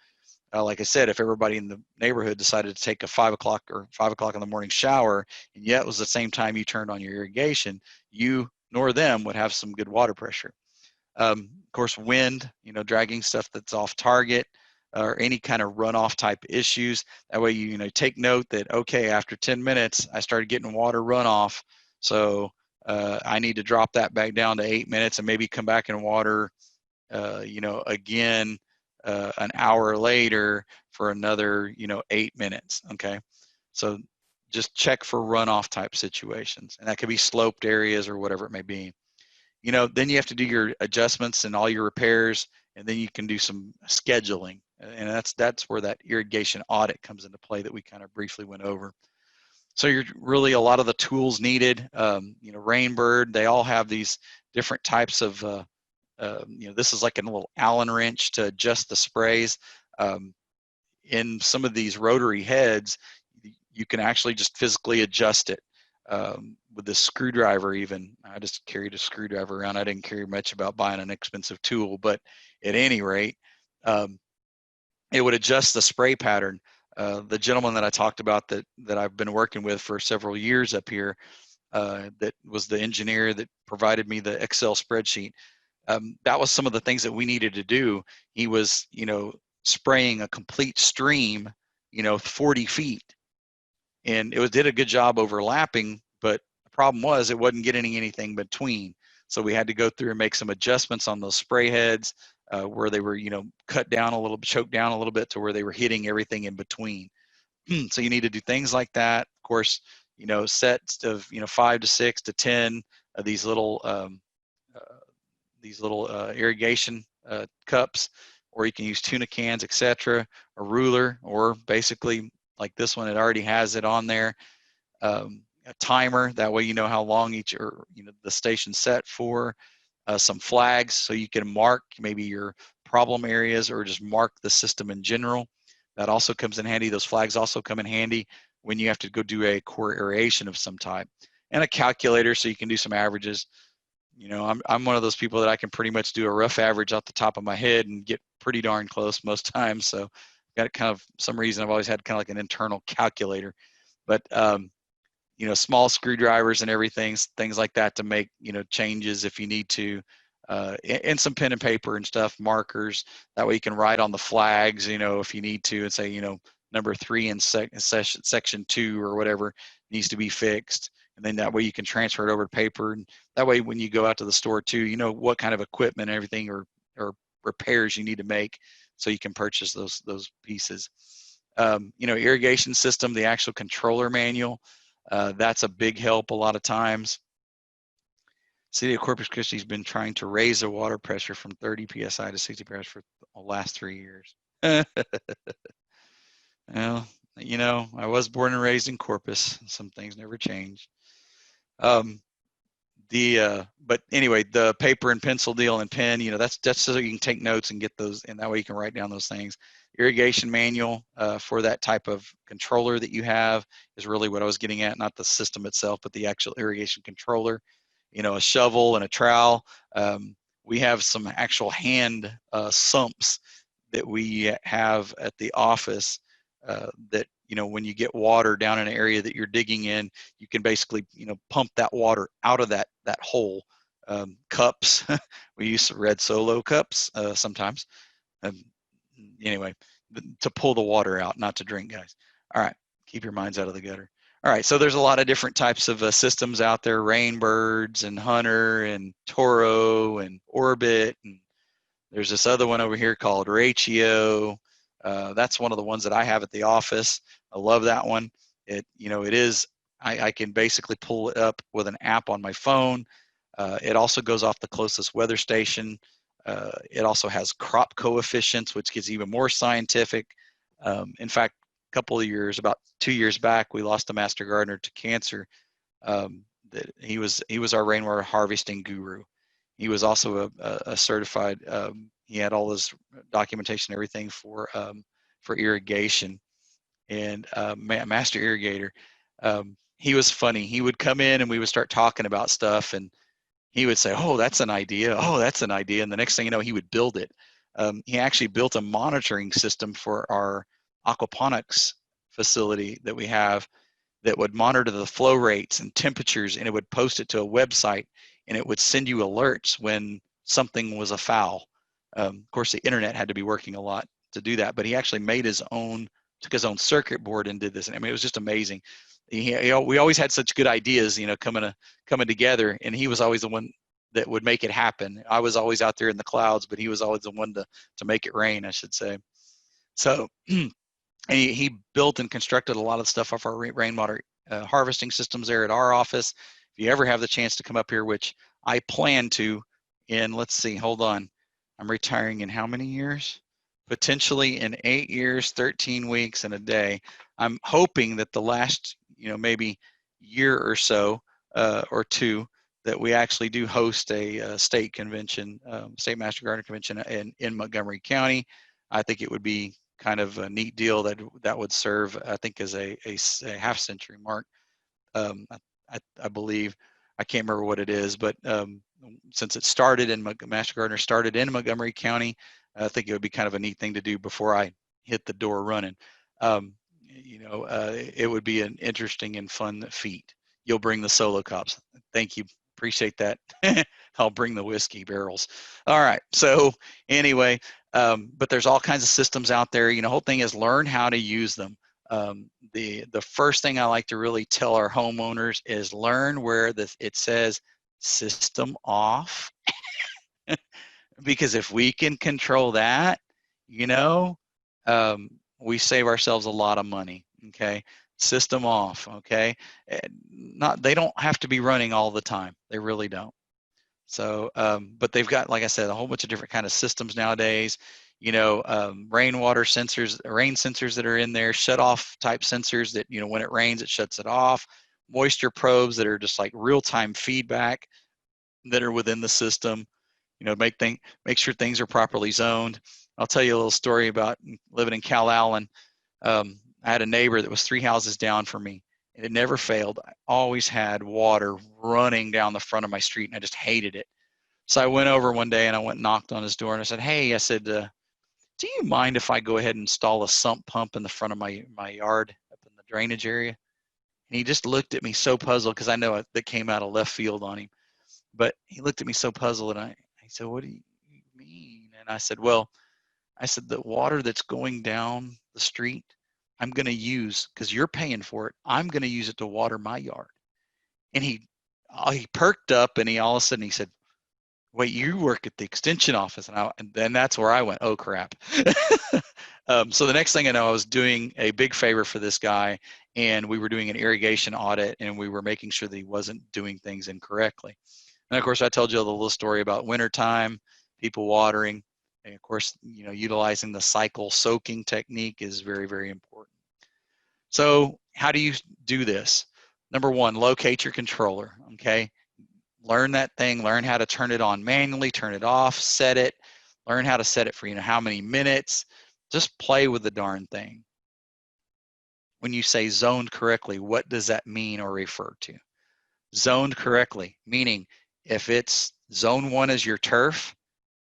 A: Like I said, if everybody in the neighborhood decided to take a 5 o'clock in the morning shower, and yet it was the same time you turned on your irrigation, you nor them would have some good water pressure. Of course, wind, dragging stuff that's off target, or any kind of runoff type issues. That way, take note that, okay, after 10 minutes, I started getting water runoff. So I need to drop that back down to 8 minutes and maybe come back and water, again, an hour later for another, 8 minutes. Okay. So just check for runoff type situations, and that could be sloped areas or whatever it may be. Then you have to do your adjustments and all your repairs, and then you can do some scheduling. And that's where that irrigation audit comes into play that we kind of briefly went over. So you're really a lot of the tools needed. Rainbird, they all have these different types of, this is like a little Allen wrench to adjust the sprays. In some of these rotary heads, you can actually just physically adjust it with the screwdriver. Even I just carried a screwdriver around. I didn't care much about buying an expensive tool, but at any rate, it would adjust the spray pattern. The gentleman that I talked about that I've been working with for several years up here, that was the engineer that provided me the Excel spreadsheet. That was some of the things that we needed to do. He was, spraying a complete stream, 40 feet. And it did a good job overlapping, but the problem was it wasn't getting anything between. So we had to go through and make some adjustments on those spray heads where they were, cut down a little, choked down a little bit to where they were hitting everything in between. So you need to do things like that. Of course, sets of, 5 to 6 to 10 of these little irrigation cups, or you can use tuna cans, etc., a ruler, or basically like this one, it already has it on there, a timer. That way you know how long each, or the station's set for. Some flags so you can mark maybe your problem areas or just mark the system in general. That also comes in handy. Those flags also come in handy when you have to go do a core aeration of some type. And a calculator so you can do some averages. I'm one of those people that I can pretty much do a rough average off the top of my head and get pretty darn close most times. So got kind of some reason I've always had kind of like an internal calculator. But small screwdrivers and everything, things like that to make changes if you need to, and some pen and paper and stuff, markers. That way you can write on the flags, if you need to, and say number 3 in section 2 or whatever needs to be fixed. And then that way you can transfer it over to paper, and that way when you go out to the store too, you know what kind of equipment and everything or repairs you need to make, so you can purchase those pieces. Irrigation system, the actual controller manual, that's a big help a lot of times. City of Corpus Christi has been trying to raise the water pressure from 30 psi to 60 psi for the last 3 years. Well, I was born and raised in Corpus. Some things never change. But anyway, the paper and pencil deal and pen, that's so you can take notes and get those, and that way you can write down those things. Irrigation manual for that type of controller that you have is really what I was getting at, not the system itself, but the actual irrigation controller. A shovel and a trowel. We have some actual hand sumps that we have at the office that, when you get water down in an area that you're digging in, you can basically, pump that water out of that hole. Cups, we use red Solo cups sometimes. Anyway, to pull the water out, not to drink, guys. All right, keep your minds out of the gutter. All right, so there's a lot of different types of systems out there: Rainbirds and Hunter and Toro and Orbit, and there's this other one over here called Ratio. That's one of the ones that I have at the office. I love that one. It is, I can basically pull it up with an app on my phone. It also goes off the closest weather station. It also has crop coefficients, which gets even more scientific. In fact, a couple of years, about 2 years back, we lost a master gardener to cancer. He was our rainwater harvesting guru. He was also a certified. He had all this documentation, and everything for irrigation, and master irrigator. He was funny. He would come in and we would start talking about stuff, and he would say, "Oh, that's an idea. Oh, that's an idea." And the next thing you know, he would build it. He actually built a monitoring system for our aquaponics facility that we have, that would monitor the flow rates and temperatures, and it would post it to a website, and it would send you alerts when something was afoul. Of course, the internet had to be working a lot to do that, but he actually made his own, took his own circuit board and did this. And I mean, it was just amazing. we always had such good ideas, coming together, and he was always the one that would make it happen. I was always out there in the clouds, but he was always the one to make it rain, I should say. So and he built and constructed a lot of stuff off our rainwater harvesting systems there at our office. If you ever have the chance to come up here, which I plan to, let's see, hold on. I'm retiring in how many years? Potentially in 8 years, 13 weeks, and a day. I'm hoping that the last, maybe year or so, or two, that we actually do host a state convention, state master gardener convention in Montgomery County. I think it would be kind of a neat deal that would serve, I think, as a half century mark. I believe, I can't remember what it is, but since it started in Master Gardener started in Montgomery County, I think it would be kind of a neat thing to do before I hit the door running. It would be an interesting and fun feat. You'll bring the solo cups. Thank you. Appreciate that. I'll bring the whiskey barrels. All right. So anyway, but there's all kinds of systems out there. Whole thing is learn how to use them. The first thing I like to really tell our homeowners is learn where it says system off, because if we can control that, we save ourselves a lot of money. Okay, system off. Okay, they don't have to be running all the time. They really don't. So, but they've got, like I said, a whole bunch of different kind of systems nowadays. Rainwater sensors, rain sensors that are in there, shut off type sensors that, when it rains, it shuts it off. Moisture probes that are just like real-time feedback that are within the system. Make sure things are properly zoned. I'll tell you a little story about living in Calallen. I had a neighbor that was 3 houses down from me, and it never failed. I always had water running down the front of my street, and I just hated it. So I went over one day and I went and knocked on his door, and I said, "Hey," I said, "do you mind if I go ahead and install a sump pump in the front of my yard up in the drainage area?" And he just looked at me so puzzled, because I know that came out of left field on him. But he looked at me so puzzled, and I said, "What do you mean?" And I said, "Well," I said, "the water that's going down the street, I'm going to use, because you're paying for it, I'm going to use it to water my yard." And he perked up, and all of a sudden he said, "Wait, you work at the extension office?" And then that's where I went, "Oh crap." So the next thing I know, I was doing a big favor for this guy, and we were doing an irrigation audit, and we were making sure that he wasn't doing things incorrectly. And of course, I told you the little story about wintertime, people watering, and of course, utilizing the cycle soaking technique is very, very important. So how do you do this? Number one, locate your controller. Okay, learn that thing, learn how to turn it on manually, turn it off, set it, learn how to set it for, how many minutes. Just play with the darn thing. When you say zoned correctly, what does that mean or refer to? Zoned correctly, meaning if it's zone 1 is your turf,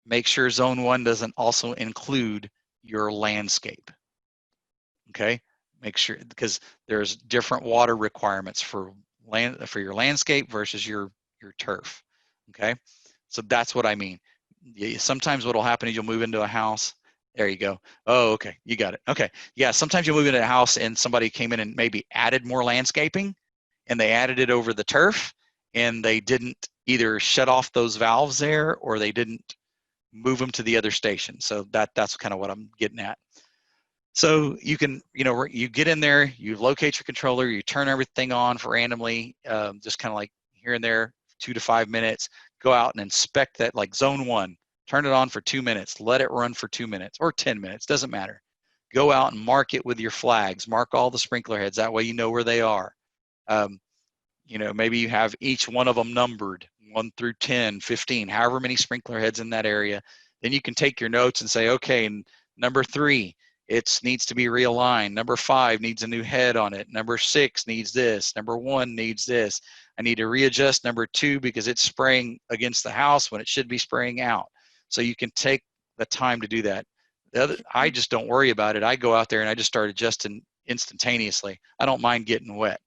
A: make sure zone 1 doesn't also include your landscape. Okay, make sure, because there's different water requirements for your landscape versus your turf. Okay, so that's what I mean. Sometimes what will happen is you'll move into a house. There you go. Oh, okay, you got it. Okay, yeah, sometimes you'll move into a house and somebody came in and maybe added more landscaping, and they added it over the turf, and they didn't either shut off those valves there, or they didn't move them to the other station. So that's kind of what I'm getting at. So you can, you get in there, you locate your controller, you turn everything on for randomly, just kind of like here and there, 2 to 5 minutes, go out and inspect that, like zone 1, turn it on for 2 minutes, let it run for 2 minutes or 10 minutes, doesn't matter. Go out and mark it with your flags, mark all the sprinkler heads, that way you know where they are. Maybe you have each one of them numbered 1 through 10, 15, however many sprinkler heads in that area. Then you can take your notes and say, okay, number 3, it needs to be realigned. Number 5 needs a new head on it. Number 6 needs this. Number 1 needs this. I need to readjust number 2 because it's spraying against the house when it should be spraying out. So you can take the time to do that. I just don't worry about it. I go out there and I just start adjusting instantaneously. I don't mind getting wet.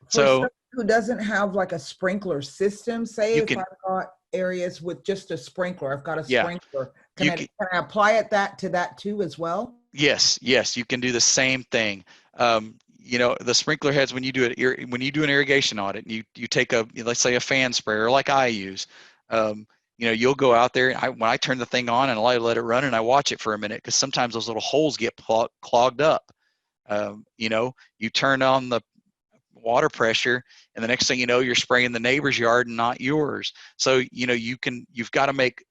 B: For
A: So
B: someone who doesn't have like a sprinkler system, say if I've got areas with just a sprinkler, I've got a sprinkler, can I apply it to that too as well?
A: Yes, you can do the same thing. you know, the sprinkler heads, when you do it, when you do an irrigation audit, you take a, let's say a fan sprayer like I use, you know, you'll go out there, and when I turn the thing on and I let it run and I watch it for a minute, because sometimes those little holes get clogged up. You know, you turn on the water pressure, and the next thing you know, you're spraying the neighbor's yard and not yours. So, you know, you've got to make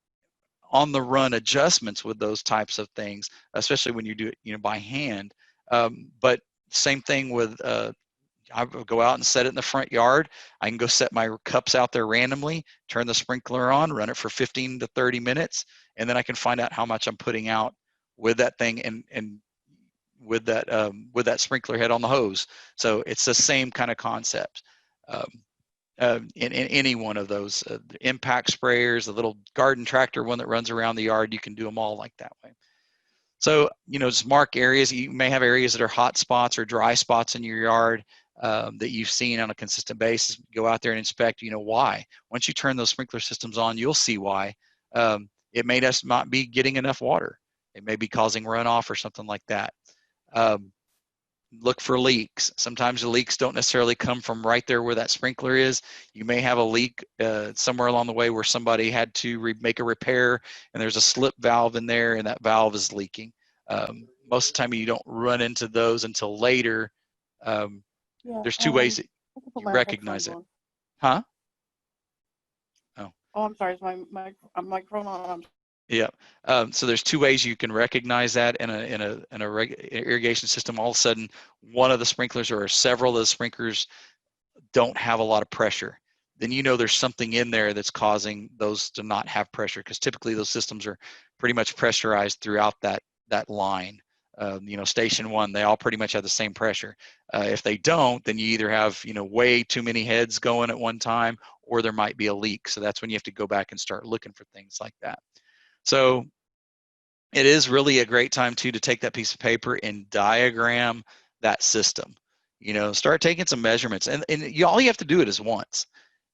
A: on the run adjustments with those types of things, especially when you do it, you know, by hand. But same thing with, I go out and set it in the front yard. I can go set my cups out there randomly, turn the sprinkler on, run it for 15 to 30 minutes, and then I can find out how much I'm putting out with that thing, and with that sprinkler head on the hose. So it's the same kind of concept. Um, in any one of those impact sprayers, the little garden tractor one that runs around the yard, you can do them all like that way. So, you know, just mark areas. You may have areas that are hot spots or dry spots in your yard that you've seen on a consistent basis. Go out there and inspect, you know, why. Once you turn those sprinkler systems on, you'll see why. It may just not be getting enough water. It may be causing runoff or something like that. Look for leaks. Sometimes the leaks don't necessarily come from right there where that sprinkler is. You may have a leak somewhere along the way where somebody had to make a repair, and there's a slip valve in there, and that valve is leaking. Most of the time you don't run into those until later.
C: Yeah,
A: there's two ways that
C: I can put
A: you
C: my
A: recognize
C: headphones
A: it.
C: on.
A: Huh?
C: Oh, I'm sorry. Is my microphone on?
A: Yeah. So there's two ways you can recognize that in a irrigation system. All of a sudden, one of the sprinklers or several of the sprinklers don't have a lot of pressure. Then you know there's something in there that's causing those to not have pressure, because typically those systems are pretty much pressurized throughout that line. You know, station one, they all pretty much have the same pressure. If they don't, then you either have, you know, way too many heads going at one time, or there might be a leak. So that's when you have to go back and start looking for things like that. So it is really a great time too to take that piece of paper and diagram that system. You know, start taking some measurements, and all you have to do it is once,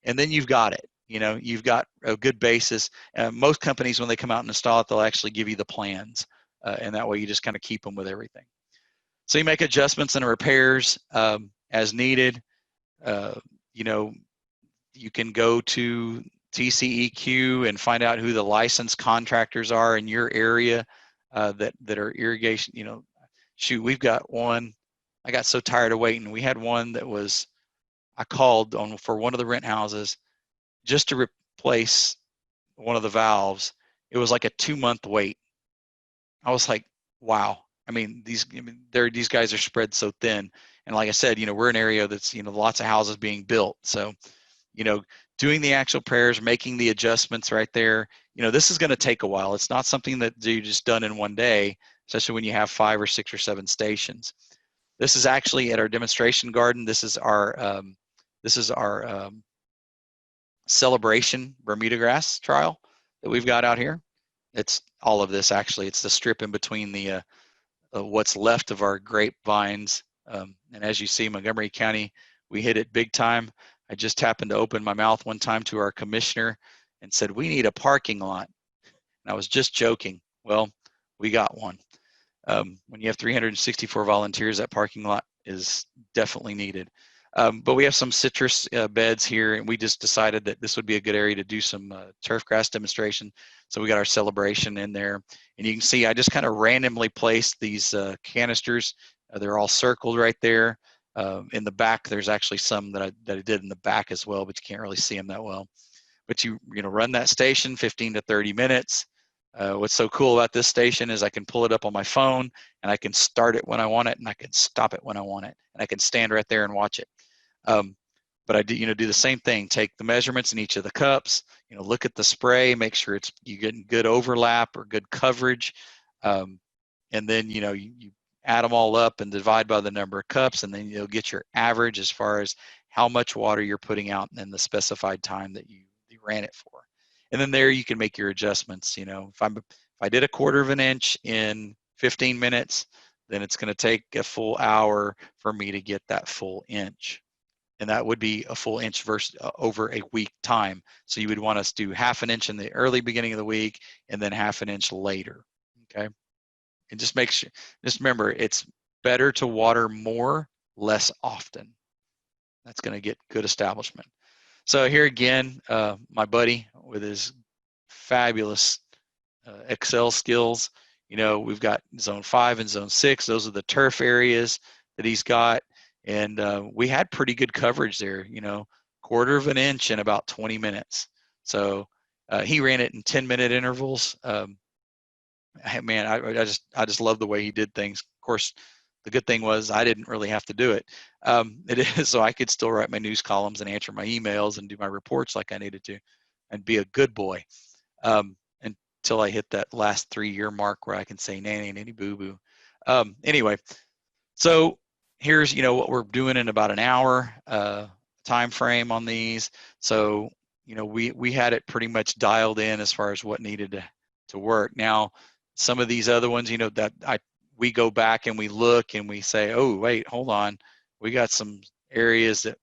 A: and then you've got it. You know, you've got a good basis. Most companies, when they come out and install it, they'll actually give you the plans, and that way you just kind of keep them with everything. So you make adjustments and repairs as needed. You know, you can go to TCEQ and find out who the licensed contractors are in your area that are irrigation. You know, shoot, we've got one. I got so tired of waiting. We had one that was, I called on for one of the rent houses just to replace one of the valves. It was like a 2-month wait. I was like, wow. These guys are spread so thin. And like I said, you know, we're an area that's, you know, lots of houses being built. So, you know, doing the actual prayers, making the adjustments right there, you know, this is going to take a while. It's not something that you just done in one day, especially when you have 5 or 6 or 7 stations. This is actually at our demonstration garden. This is our celebration Bermuda grass trial that we've got out here. It's all of this actually. It's the strip in between the what's left of our grapevines. And as you see, Montgomery County, we hit it big time. I just happened to open my mouth one time to our commissioner and said, we need a parking lot. And I was just joking. Well, we got one. When you have 364 volunteers, that parking lot is definitely needed. But we have some citrus beds here, and we just decided that this would be a good area to do some turfgrass demonstration. So we got our celebration in there. And you can see I just kind of randomly placed these canisters. They're all circled right there. In the back, there's actually some that I did in the back as well, but you can't really see them that well. But you know, run that station 15 to 30 minutes. What's so cool about this station is I can pull it up on my phone, and I can start it when I want it, and I can stop it when I want it, and I can stand right there and watch it. But I do, you know, do the same thing. Take the measurements in each of the cups. You know, look at the spray, make sure you're getting good overlap or good coverage, and then you know you add them all up and divide by the number of cups, and then you'll get your average as far as how much water you're putting out in the specified time that you ran it for. And then there you can make your adjustments. You know, if I did a 1/4 of an inch in 15 minutes, then it's going to take a full hour for me to get that full inch. And that would be a full inch versus over a week time. So you would want us to do 1/2 an inch in the early beginning of the week and then 1/2 an inch later. Okay. And just make sure, just remember, it's better to water more less often. That's going to get good establishment. So here again, my buddy with his fabulous Excel skills, we've got zone 5 and zone 6. Those are the turf areas that he's got. And we had pretty good coverage there, quarter of an inch in about 20 minutes. So he ran it in 10-minute intervals. Man, I just love the way he did things. Of course, the good thing was I didn't really have to do it. It is so I could still write my news columns and answer my emails and do my reports like I needed to, and be a good boy until I hit that last 3-year mark where I can say nanny nanny boo boo. Anyway, so here's what we're doing in about an hour time frame on these. So we had it pretty much dialed in as far as what needed to work. Now some of these other ones, that we go back and we look and we say, oh wait, hold on, we got some areas that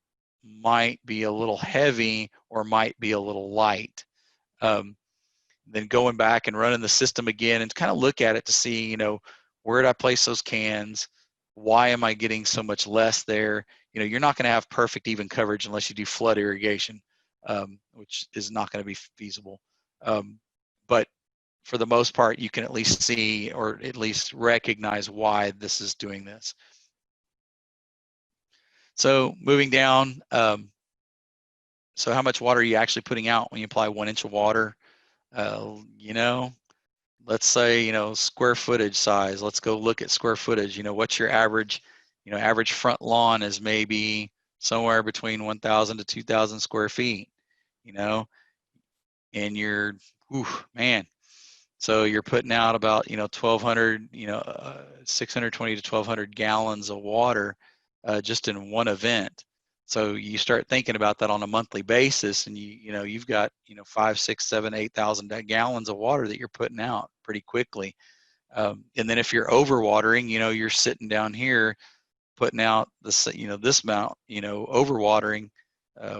A: might be a little heavy or might be a little light. Then going back and running the system again and kind of look at it to see, where did I place those cans? Why am I getting so much less there? You're not going to have perfect even coverage unless you do flood irrigation, which is not going to be feasible. But for the most part, you can at least see or at least recognize why this is doing this. So moving down, so how much water are you actually putting out when you apply 1 inch of water? Let's say, square footage size. Let's go look at square footage. What's your average, average front lawn is maybe somewhere between 1,000 to 2,000 square feet, and you're, man. So you're putting out about, 1,200, 620 to 1,200 gallons of water just in one event. So you start thinking about that on a monthly basis, and you've got 5, 6, 7, 8,000 gallons of water that you're putting out pretty quickly. And then if you're overwatering, you're sitting down here putting out this this amount, overwatering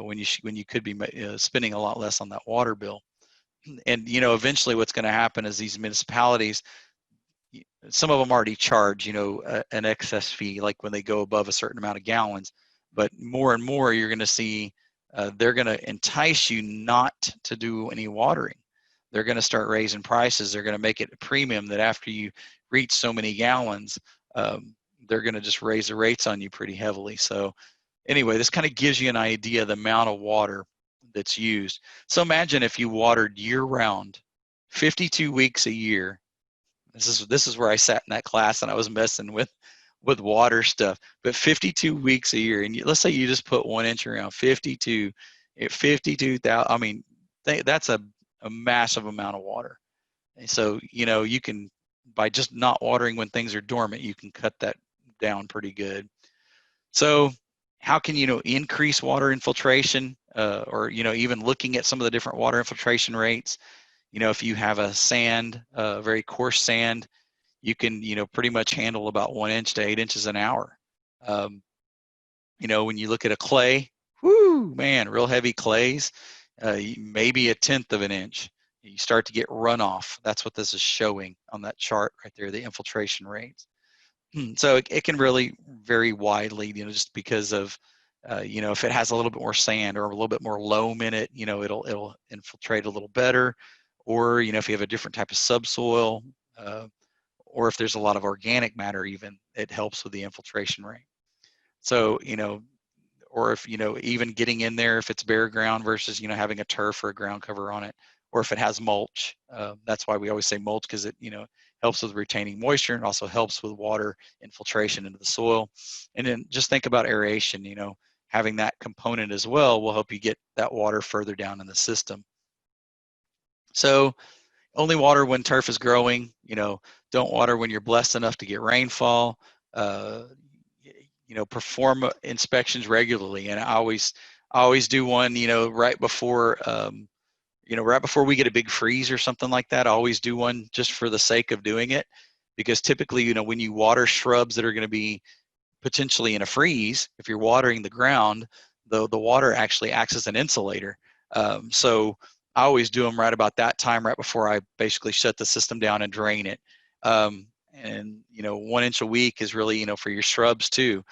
A: when you could be spending a lot less on that water bill. And eventually what's going to happen is these municipalities, some of them already charge an excess fee, like when they go above a certain amount of gallons. But more and more you're going to see they're going to entice you not to do any watering. They're going to start raising prices. They're going to make it a premium that after you reach so many gallons, they're going to just raise the rates on you pretty heavily. So anyway, this kind of gives you an idea of the amount of water that's used. So imagine if you watered year round, 52 weeks a year. This is where I sat in that class and I was messing with water stuff. But 52 weeks a year, and let's say you just put 1 inch around 52, 52,000. I mean, that's a massive amount of water. And so you can, by just not watering when things are dormant, you can cut that down pretty good. So how can increase water infiltration, or even looking at some of the different water infiltration rates? If you have a sand, very coarse sand, you can pretty much handle about 1 inch to 8 inches an hour. When you look at a clay, whoo, man, real heavy clays, maybe 1/10 of an inch. You start to get runoff. That's what this is showing on that chart right there, the infiltration rates. So it can really vary widely, just because of, if it has a little bit more sand or a little bit more loam in it, it'll infiltrate a little better. Or, if you have a different type of subsoil, or if there's a lot of organic matter even, it helps with the infiltration rate. So, or if, even getting in there, if it's bare ground versus, having a turf or a ground cover on it, or if it has mulch. That's why we always say mulch, because it, helps with retaining moisture and also helps with water infiltration into the soil. And then just think about aeration, having that component as well will help you get that water further down in the system. So only water when turf is growing, don't water when you're blessed enough to get rainfall. Perform inspections regularly. And I always do one, right before, right before we get a big freeze or something like that. I always do one just for the sake of doing it, because typically, when you water shrubs that are going to be potentially in a freeze, if you're watering the ground, the water actually acts as an insulator. So I always do them right about that time, right before I basically shut the system down and drain it. And 1 inch a week is really, for your shrubs too.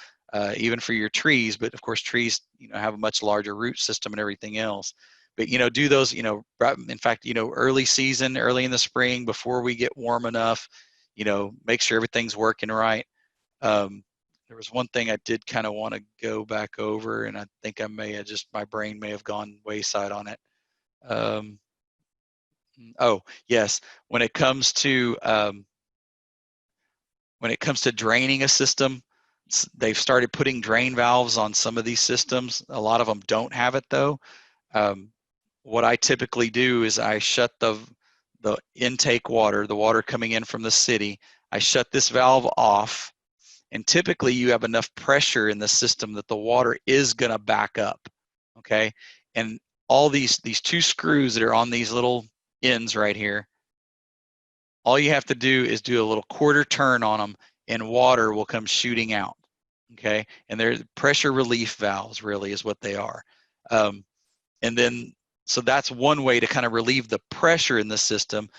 A: even for your trees. But of course, trees, have a much larger root system and everything else. But, do those, in fact, early season, early in the spring, before we get warm enough, make sure everything's working right. There was one thing I did kind of want to go back over, and I think I may have my brain may have gone wayside on it. Oh, yes. When it comes to draining a system, they've started putting drain valves on some of these systems. A lot of them don't have it though. What I typically do is I shut the intake water, the water coming in from the city. I shut this valve off, and typically you have enough pressure in the system that the water is going to back up. Okay, and all these two screws that are on these little ends right here, all you have to do is do a little quarter turn on them and water will come shooting out. Okay, and they're pressure relief valves, really is what they are. And then, so that's one way to kind of relieve the pressure in the system.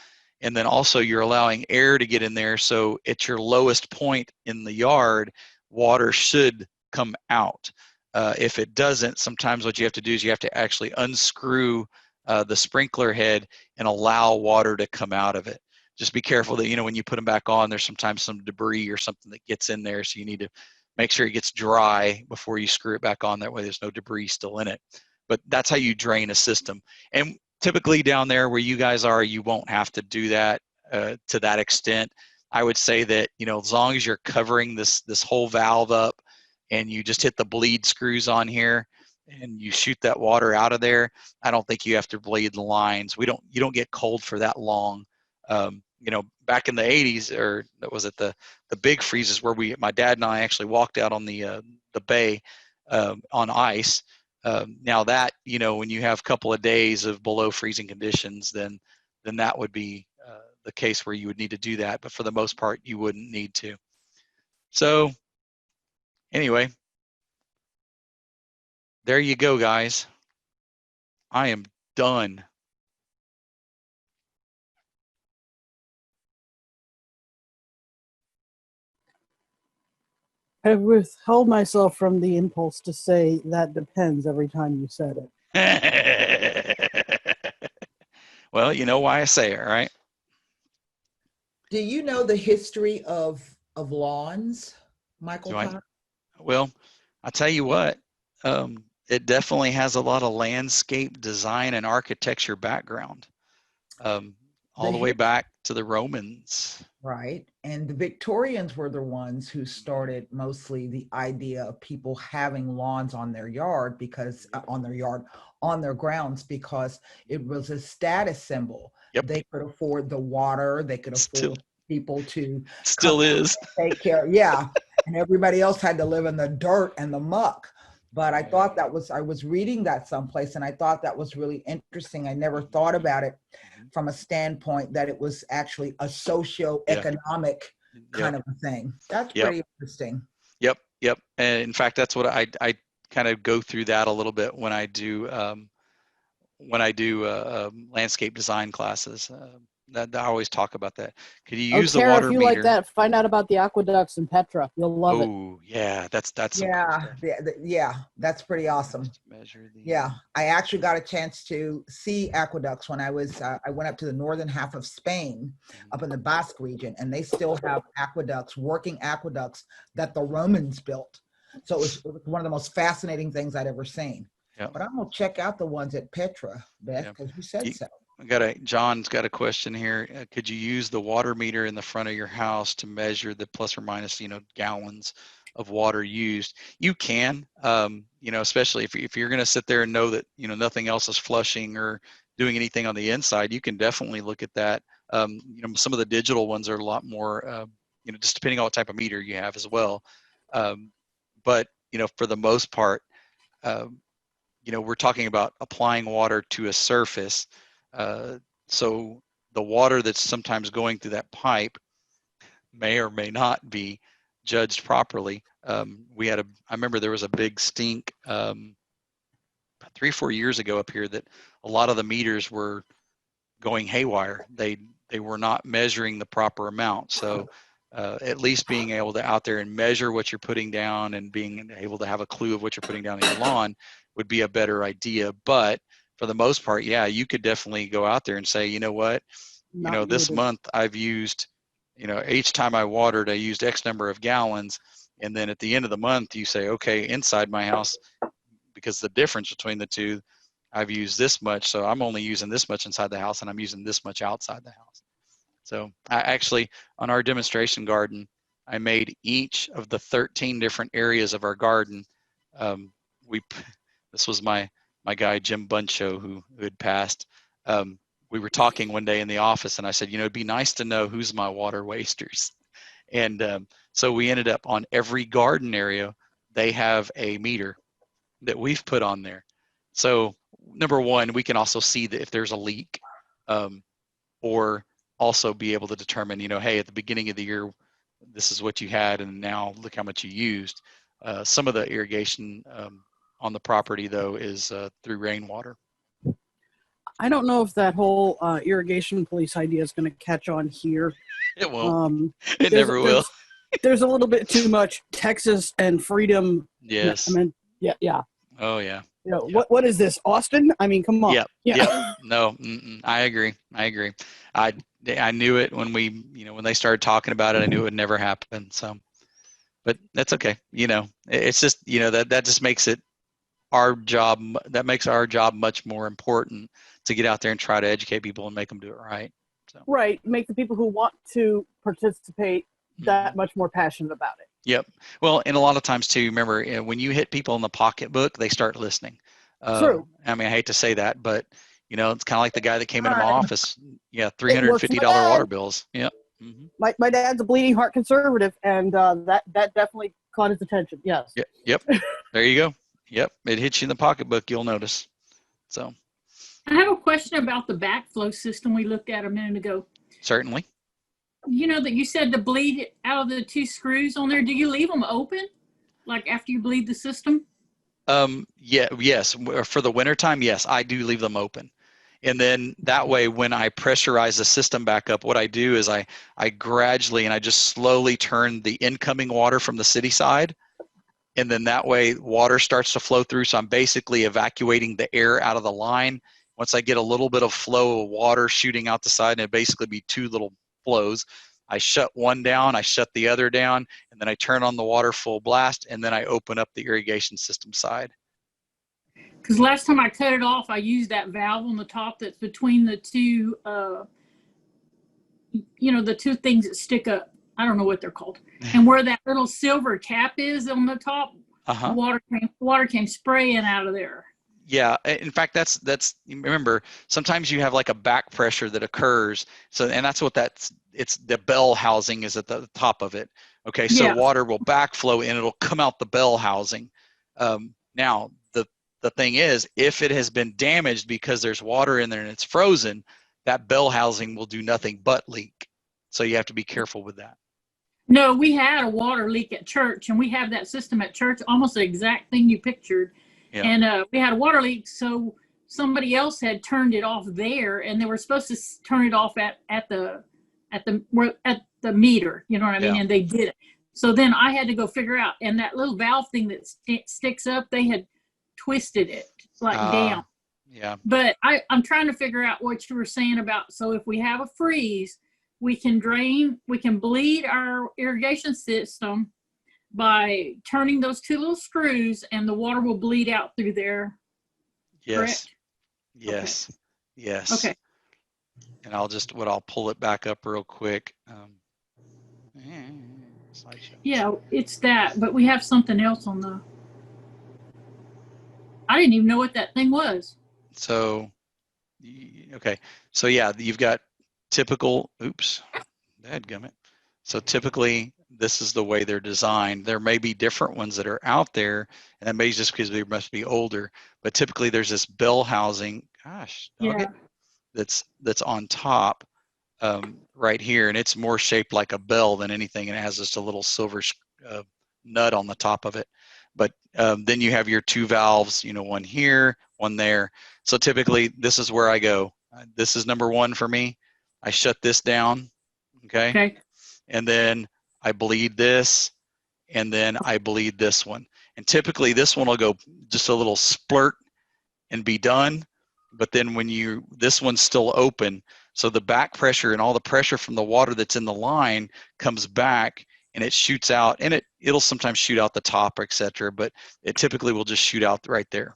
A: And then also you're allowing air to get in there. So at your lowest point in the yard, water should come out. If it doesn't, sometimes what you have to do is you have to actually unscrew the sprinkler head and allow water to come out of it. Just be careful that, when you put them back on, there's sometimes some debris or something that gets in there. So you need to make sure it gets dry before you screw it back on. That way there's no debris still in it. But that's how you drain a system. And typically down there where you guys are, you won't have to do that to that extent. I would say that, as long as you're covering this whole valve up and you just hit the bleed screws on here and you shoot that water out of there, I don't think you have to bleed the lines. You don't get cold for that long. Back in the 80s, or was it the big freezes where my dad and I actually walked out on the bay on ice. Now that, when you have a couple of days of below freezing conditions, then that would be the case where you would need to do that. But for the most part, you wouldn't need to. So anyway, there you go, guys. I am done.
C: I withheld myself from the impulse to say that depends every time you said
A: it. Well, you know why I say it, right?
B: Do you know the history of lawns, Michael Todd?
A: Well, I'll tell you what, it definitely has a lot of landscape design and architecture background, all the way back to the Romans.
B: Right. And the Victorians were the ones who started mostly the idea of people having lawns on their yard because on their grounds, because it was a status symbol.
A: Yep.
B: They could afford the water, they could afford people to
A: still is
B: take care. Yeah. And everybody else had to live in the dirt and the muck. But I thought I was reading that someplace and I thought that was really interesting. I never thought about it from a standpoint that it was actually a socio-economic kind of a thing. That's pretty interesting.
A: Yep. And in fact, that's what I kind of go through that a little bit when I do landscape design classes. That I always talk about that. Could you use the water
C: if you
A: meter?
C: Like that, find out about the aqueducts in Petra. You'll love it.
A: Oh, yeah, that's
B: yeah, yeah, that's pretty awesome. Yeah, I actually got a chance to see aqueducts when I was I went up to the northern half of Spain, up in the Basque region, and they still have working aqueducts that the Romans built. So it was one of the most fascinating things I'd ever seen. Yep. But I'm gonna check out the ones at Petra, Beth, because you said so.
A: John's got a question here. Could you use the water meter in the front of your house to measure the plus or minus, gallons of water used? You can, especially if you're going to sit there and know that, nothing else is flushing or doing anything on the inside, you can definitely look at that. Some of the digital ones are a lot more, just depending on what type of meter you have as well. But, for the most part, we're talking about applying water to a surface. So the water that's sometimes going through that pipe may or may not be judged properly. I remember there was a big stink about 3 or 4 years ago up here that a lot of the meters were going haywire. They were not measuring the proper amount. So at least being able to out there and measure what you're putting down and being able to have a clue of what you're putting down in your lawn would be a better idea. But for the most part, yeah, you could definitely go out there and say, you know what, this month I've used, each time I watered, I used X number of gallons. And then at the end of the month, you say, okay, inside my house, because the difference between the two, I've used this much. So I'm only using this much inside the house and I'm using this much outside the house. So I actually, on our demonstration garden, I made each of the 13 different areas of our garden. This was my guy, Jim Buncho, who had passed. We were talking one day in the office and I said, it'd be nice to know who's my water wasters. And so we ended up on every garden area, they have a meter that we've put on there. So number one, we can also see that if there's a leak, or also be able to determine, hey, at the beginning of the year, this is what you had, and now look how much you used. Some of the irrigation on the property, though, is through rainwater.
C: I don't know if that whole irrigation police idea is going to catch on here.
A: It won't. It never will.
C: There's a little bit too much Texas and freedom.
A: Yes.
C: I mean, yeah.
A: Oh, yeah.
C: What is this, Austin? I mean, come on.
A: Yeah. No, I agree. I knew it when when they started talking about it. I knew it would never happen. So, but that's okay. It's just that just makes it our job. That makes our job much more important to get out there and try to educate people and make them do it right. So.
C: Right. Make the people who want to participate that much more passionate about it.
A: Yep. Well, and a lot of times too, remember when you hit people in the pocketbook, they start listening.
C: True.
A: I mean, I hate to say that, but it's kind of like the guy that came into my office. Yeah, $350 water bills. Yep. Mm-hmm.
C: My dad's a bleeding heart conservative, and that definitely caught his attention. Yes.
A: Yep. There you go. Yep. It hits you in the pocketbook. You'll notice. So.
D: I have a question about the backflow system we looked at a minute ago.
A: Certainly.
D: That you said to bleed out of the 2 screws on there. Do you leave them open, like after you bleed the system?
A: Yes. For the wintertime, yes, I do leave them open. And then that way, when I pressurize the system back up, what I do is I gradually and I just slowly turn the incoming water from the city side. And then that way water starts to flow through. So I'm basically evacuating the air out of the line. Once I get a little bit of flow of water shooting out the side, and it basically be 2 little flows, I shut one down, I shut the other down, and then I turn on the water full blast, and then I open up the irrigation system side.
D: Because last time I cut it off, I used that valve on the top that's between the 2, the 2 things that stick up. I don't know what they're called. And where that little silver cap is on the top, water came spraying out of there.
A: Yeah, in fact, that's remember, sometimes you have like a back pressure that occurs. So, and that's what it's the bell housing is at the top of it. Okay, so water will backflow and it'll come out the bell housing. Now, the thing is, if it has been damaged because there's water in there and it's frozen, that bell housing will do nothing but leak. So you have to be careful with that.
D: No, we had a water leak at church, and we have that system at church, almost the exact thing you pictured. Yeah. And we had a water leak, so somebody else had turned it off there, and they were supposed to turn it off at the meter. You know what I mean? Yeah. And they did it. So then I had to go figure out, and that little valve thing that sticks up, they had twisted it down.
A: Yeah.
D: But I'm trying to figure out what you were saying about. So if we have a freeze, we can bleed our irrigation system by turning those 2 little screws, and the water will bleed out through there.
A: Yes.
D: Correct?
A: Yes.
D: Okay.
A: Yes.
D: Okay.
A: And I'll pull it back up real quick.
D: Yeah, it's that, but we have something else on the. I didn't even know what that thing was.
A: So, okay. So yeah, you've got typical. Oops, dadgummit. So typically, this is the way they're designed. There may be different ones that are out there, and that may just because they must be older. But typically, there's this bell housing. Gosh, that's on top right here, and it's more shaped like a bell than anything, and it has just a little silver nut on the top of it. But then you have your 2 valves, one here, one there. So typically, this is where I go. This is number 1 for me. I shut this down, okay?
D: Okay.
A: And then I bleed this, and then I bleed this one. And typically this one will go just a little splurt and be done. But then when this one's still open, so the back pressure and all the pressure from the water that's in the line comes back and it shoots out, and it'll sometimes shoot out the top, etc. But it typically will just shoot out right there.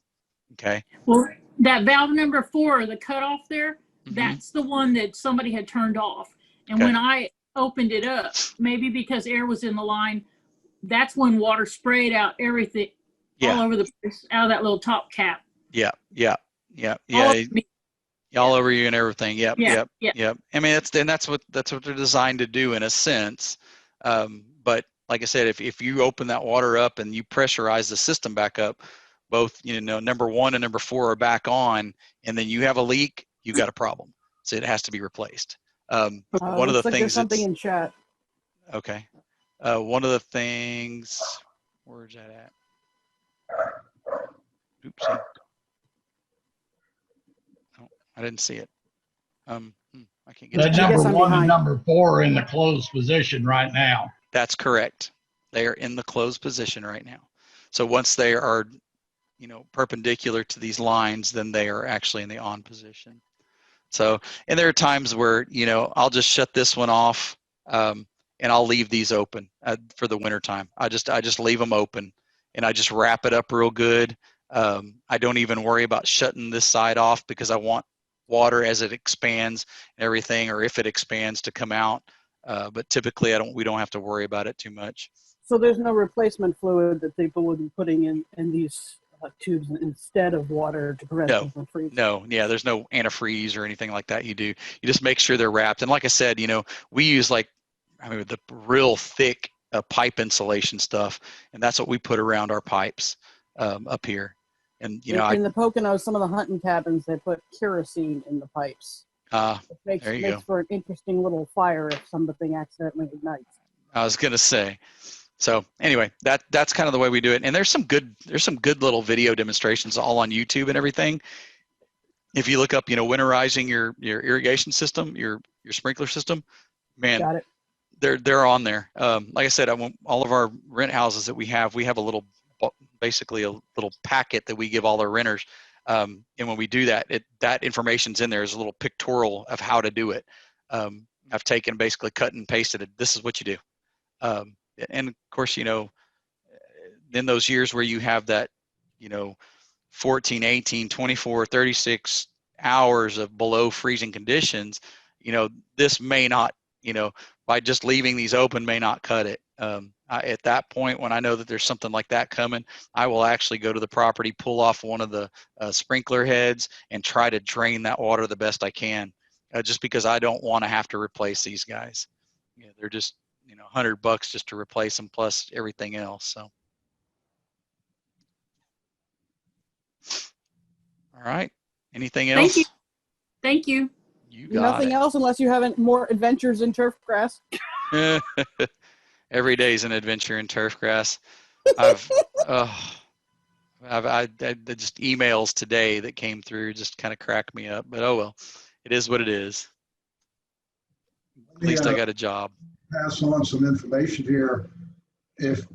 A: Okay.
D: Well, that valve number 4, the cutoff there,
A: Mhm.
D: that's the one that somebody had turned off. And
A: Okay.
D: when I opened it up, maybe because air was in the line, that's when water sprayed out everything all over the place out of that little top cap.
A: Yeah.
D: All over me.
A: All over you and everything. Yep.
D: Yeah,
A: I mean, that's what they're designed to do in a sense. But like I said, if you open that water up and you pressurize the system back up, both, number 1 and number 4 are back on, and then you have a leak, you got a problem. So it has to be replaced. One of the
C: looks like
A: things
C: there's something in chat.
A: Okay. One of the things, where's that at? Oopsie. Oh, I didn't see it. I can't get
E: The
A: to
E: number
C: I'm
E: 1
C: behind.
E: and number 4 are in the closed position right now.
A: That's correct. They are in the closed position right now. So once they are, perpendicular to these lines, then they are actually in the on position. So, and there are times where, I'll just shut this one off, and I'll leave these open for the winter time. I just leave them open, and I just wrap it up real good. I don't even worry about shutting this side off because I want water as it expands and everything, or if it expands, to come out. But typically we don't have to worry about it too much.
C: So there's no replacement fluid that people would be putting in these tubes instead of water to prevent them from freezing?
A: No, yeah, there's no antifreeze or anything like that. You just make sure they're wrapped. And like I said, we use the real thick pipe insulation stuff, and that's what we put around our pipes up here. And
C: in the Poconos, some of the hunting cabins, they put kerosene in the pipes. It makes for an interesting little fire if something accidentally ignites.
A: I was gonna say. So anyway, that's kind of the way we do it. And there's some good little video demonstrations all on YouTube and everything. If you look up, winterizing your irrigation system, your sprinkler system, man,
C: Got it.
A: They're on there. Like I said, all of our rent houses that we have basically a little packet that we give all our renters. And when we do that, that information's in there as a little pictorial of how to do it. I've taken, basically cut and pasted it. This is what you do. And of course, in those years where you have that, 14, 18, 24, 36 hours of below freezing conditions, this may not, by just leaving these open may not cut it. At that point, when I know that there's something like that coming, I will actually go to the property, pull off one of the sprinkler heads, and try to drain that water the best I can, just because I don't want to have to replace these guys. They're just, $100 just to replace them, plus everything else. So, all right. Anything else?
D: Thank you.
A: You got
C: Nothing else unless you have more adventures in Turfgrass.
A: Every day is an adventure in Turfgrass. I just emails today that came through just kind of cracked me up, but oh well, it is what it is. At least I got a job.
F: Pass on some information here. If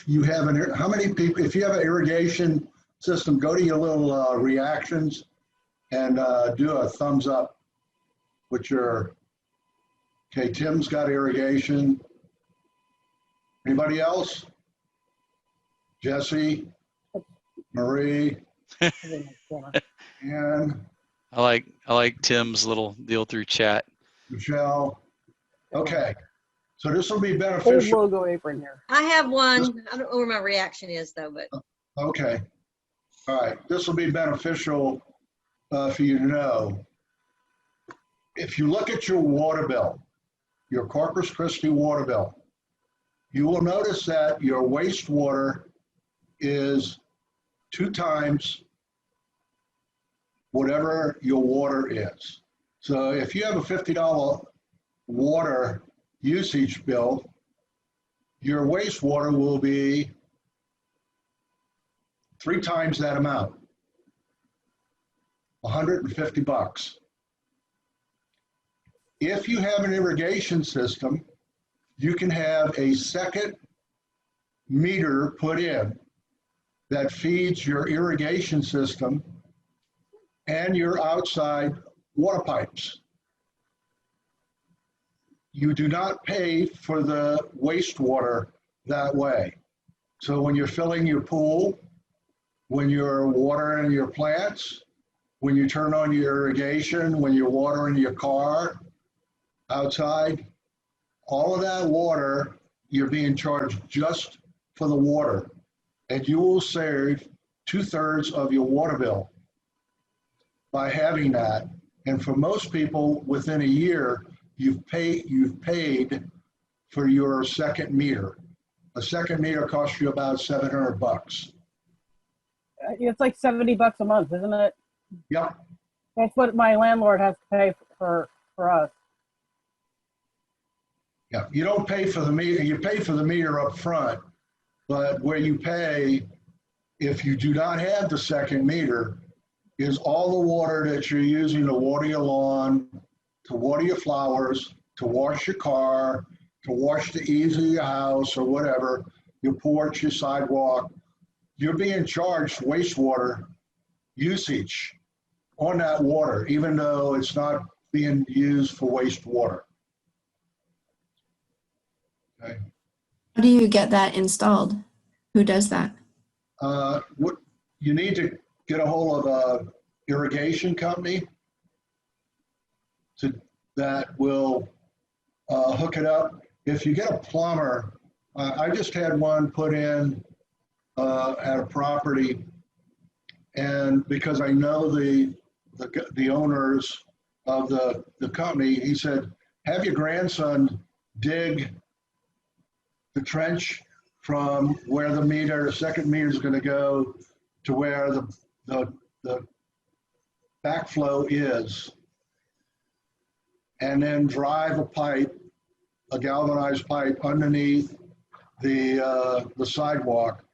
F: you have if you have an irrigation system, go to your little reactions and do a thumbs up with your, okay, Tim's got irrigation. Anybody else? Jesse, Marie, and
A: I like Tim's little deal through chat.
F: Michelle. Okay, so this will be
C: Old
F: beneficial.
C: logo apron here.
G: I have one. I don't know where my reaction is though, but
F: Okay, all right, this will be beneficial for you to know. If you look at your water bill, your Corpus Christi water bill, you will notice that your wastewater is 2 times whatever your water is. So if you have a $50 water usage bill, your wastewater will be 3 times that amount, $150. If you have an irrigation system, you can have a second meter put in that feeds your irrigation system and your outside water pipes. You do not pay for the wastewater that way. So when you're filling your pool, when you're watering your plants, when you turn on your irrigation, when you're watering your car outside, all of that water, you're being charged just for the water. And you will save 2/3 of your water bill by having that. And for most people, within a year, you've paid for your second meter. A second meter costs you about $700.
C: It's like $70 a month, isn't it?
F: Yep.
C: That's what my landlord has to pay for us.
F: Yeah, you don't pay for the meter, you pay for the meter up front, but where you pay, if you do not have the second meter, is all the water that you're using to water your lawn, to water your flowers, to wash your car, to wash the eaves of your house or whatever, your porch, your sidewalk. You're being charged wastewater usage on that water, even though it's not being used for wastewater. Okay.
H: How do you get that installed? Who does that?
F: What you need to get a hold of a irrigation company that will hook it up. If you get a plumber, I just had one put in at a property, and because I know the owners of the company, he said, have your grandson dig the trench from where the second meter is going to go to where the backflow is, and then drive a galvanized pipe underneath the sidewalk,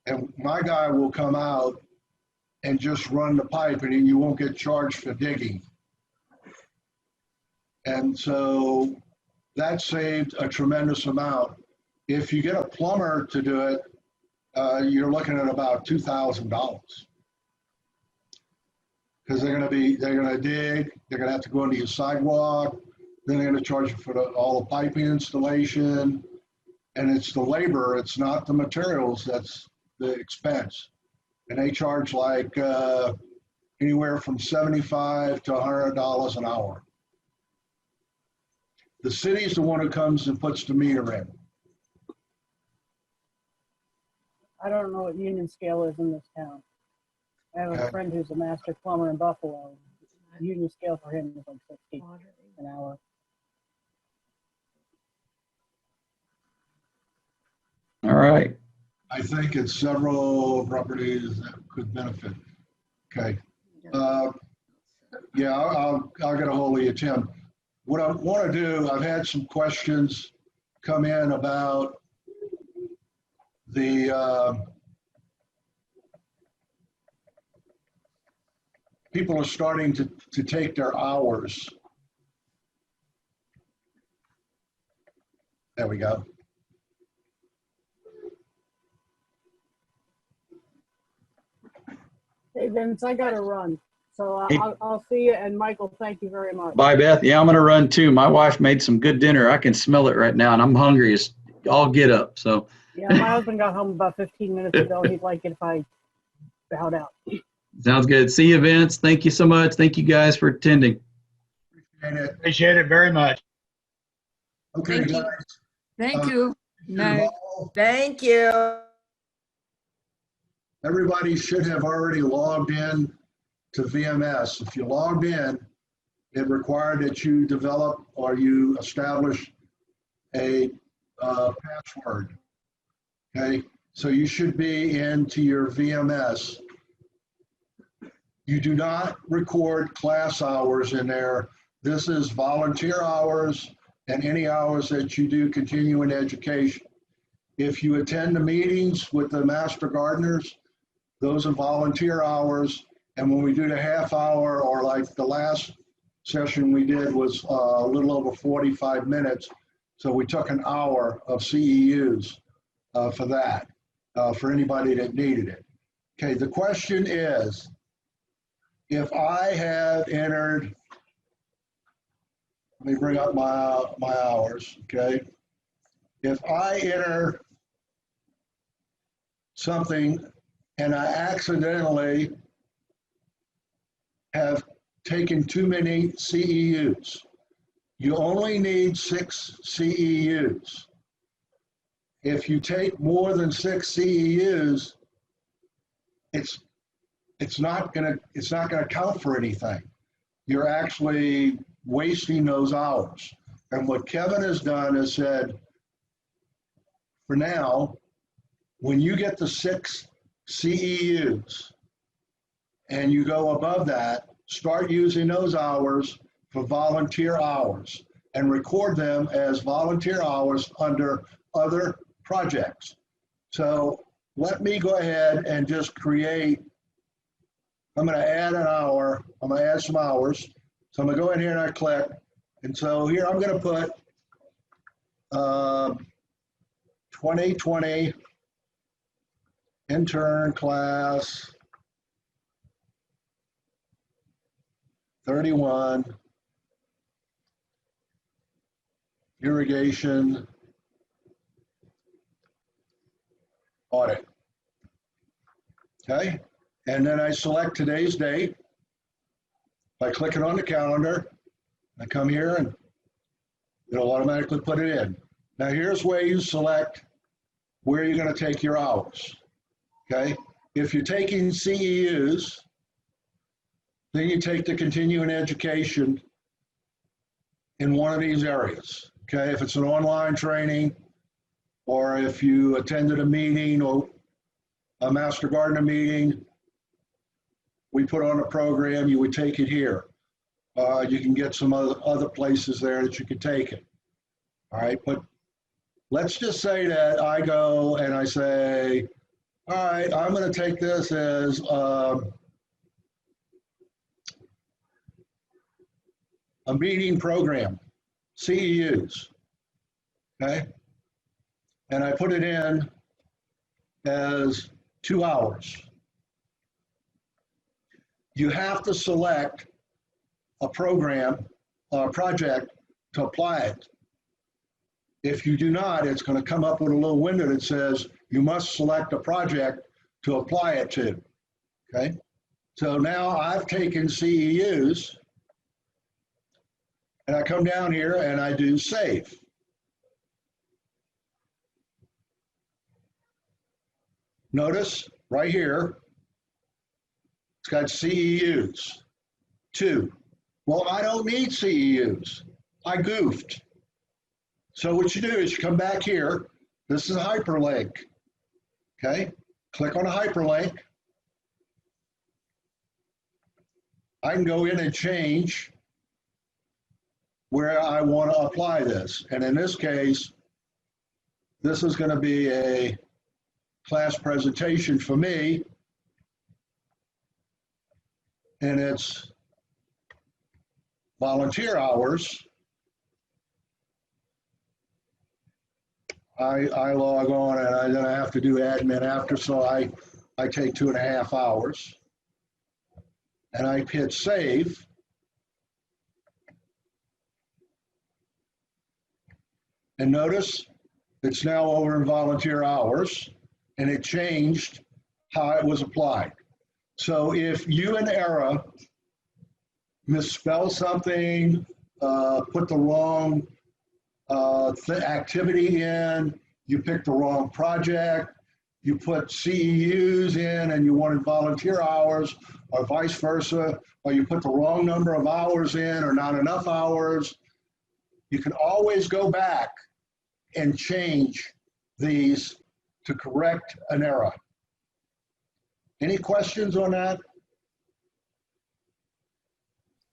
F: and my guy will come out and just run the pipe, and you won't get charged for digging. And so that saved a tremendous amount. If you get a plumber to do it, you're looking at about $2,000. Because they're going to dig, they're going to have to go into your sidewalk, then they're going to charge you for all the piping installation, and it's the labor, it's not the materials, that's the expense. And they charge like anywhere from $75 to $100 an hour. The city's the one who comes and puts the meter in.
C: I don't know what union scale is in this town. I have a friend who's a master plumber in Buffalo. Union scale for him is like $60 an hour.
A: All right.
F: I think it's several properties that could benefit. Okay. Yeah, I'll get a hold of you, Tim. What I want to do, I've had some questions come in about the people are starting to take their hours. There we go.
C: Hey, Vince, I got to run. So I'll see you. And Michael, thank you very much.
A: Bye, Beth. Yeah, I'm going to run too. My wife made some good dinner. I can smell it right now, and I'm hungry as all get up. So.
C: Yeah, my husband got home about 15 minutes ago. He'd like it if I bowed out.
A: Sounds good. See you, Vince. Thank you so much. Thank you guys for attending.
E: Appreciate it very much.
F: Okay,
G: Thank you.
F: guys.
I: Thank you. Night.
B: Thank you.
F: Everybody should have already logged in to VMS. If you logged in, it required that you develop or you establish a password. Okay, so you should be into your VMS. You do not record class hours in there. This is volunteer hours and any hours that you do continuing education. If you attend the meetings with the Master Gardeners, those are volunteer hours. And when we do the half hour, or like the last session we did was a little over 45 minutes. So we took an hour of CEUs for that, for anybody that needed it. Okay, the question is, if I have entered, let me bring up my hours, okay? If I enter something and I accidentally have taken too many CEUs, you only need 6 CEUs. If you take more than 6 CEUs, it's not gonna count for anything. You're actually wasting those hours. And what Kevin has done is said, for now, when you get the 6 CEUs and you go above that, start using those hours for volunteer hours and record them as volunteer hours under other projects. So let me go ahead and just create, I'm gonna add an hour, I'm gonna add some hours. So I'm gonna go in here and I click, and so here I'm gonna put 2020 intern class 31 irrigation audit. Okay, and then I select today's date by clicking on the calendar. I come here and it'll automatically put it in. Now here's where you select where you're going to take your hours. Okay, if you're taking CEUs, then you take the continuing education in one of these areas. Okay, if it's an online training, or if you attended a meeting or a Master Gardener meeting, we put on a program, you would take it here. You can get some other places there that you could take it. All right, but let's just say that I go and I say, all right, I'm going to take this as a meeting program, CEUs, okay? And I put it in as 2 hours. You have to select a program or a project to apply it. If you do not, it's going to come up with a little window that says you must select a project to apply it to. Okay, so now I've taken CEUs and I come down here and I do save. Notice right here, it's got CEUs, 2. Well, I don't need CEUs. I goofed. So what you do is you come back here. This is a hyperlink. Okay, click on a hyperlink. I can go in and change where I want to apply this. And in this case, this is going to be a class presentation for me. And it's volunteer hours. I log on and then I have to do admin after, so I take 2.5 hours. And I hit save. And notice it's now over in volunteer hours, and it changed how it was applied. So if you in error misspell something, put the wrong activity in, you picked the wrong project, you put CEUs in and you wanted volunteer hours, or vice versa, or you put the wrong number of hours in or not enough hours, you can always go back and change these to correct an error. Any questions on that?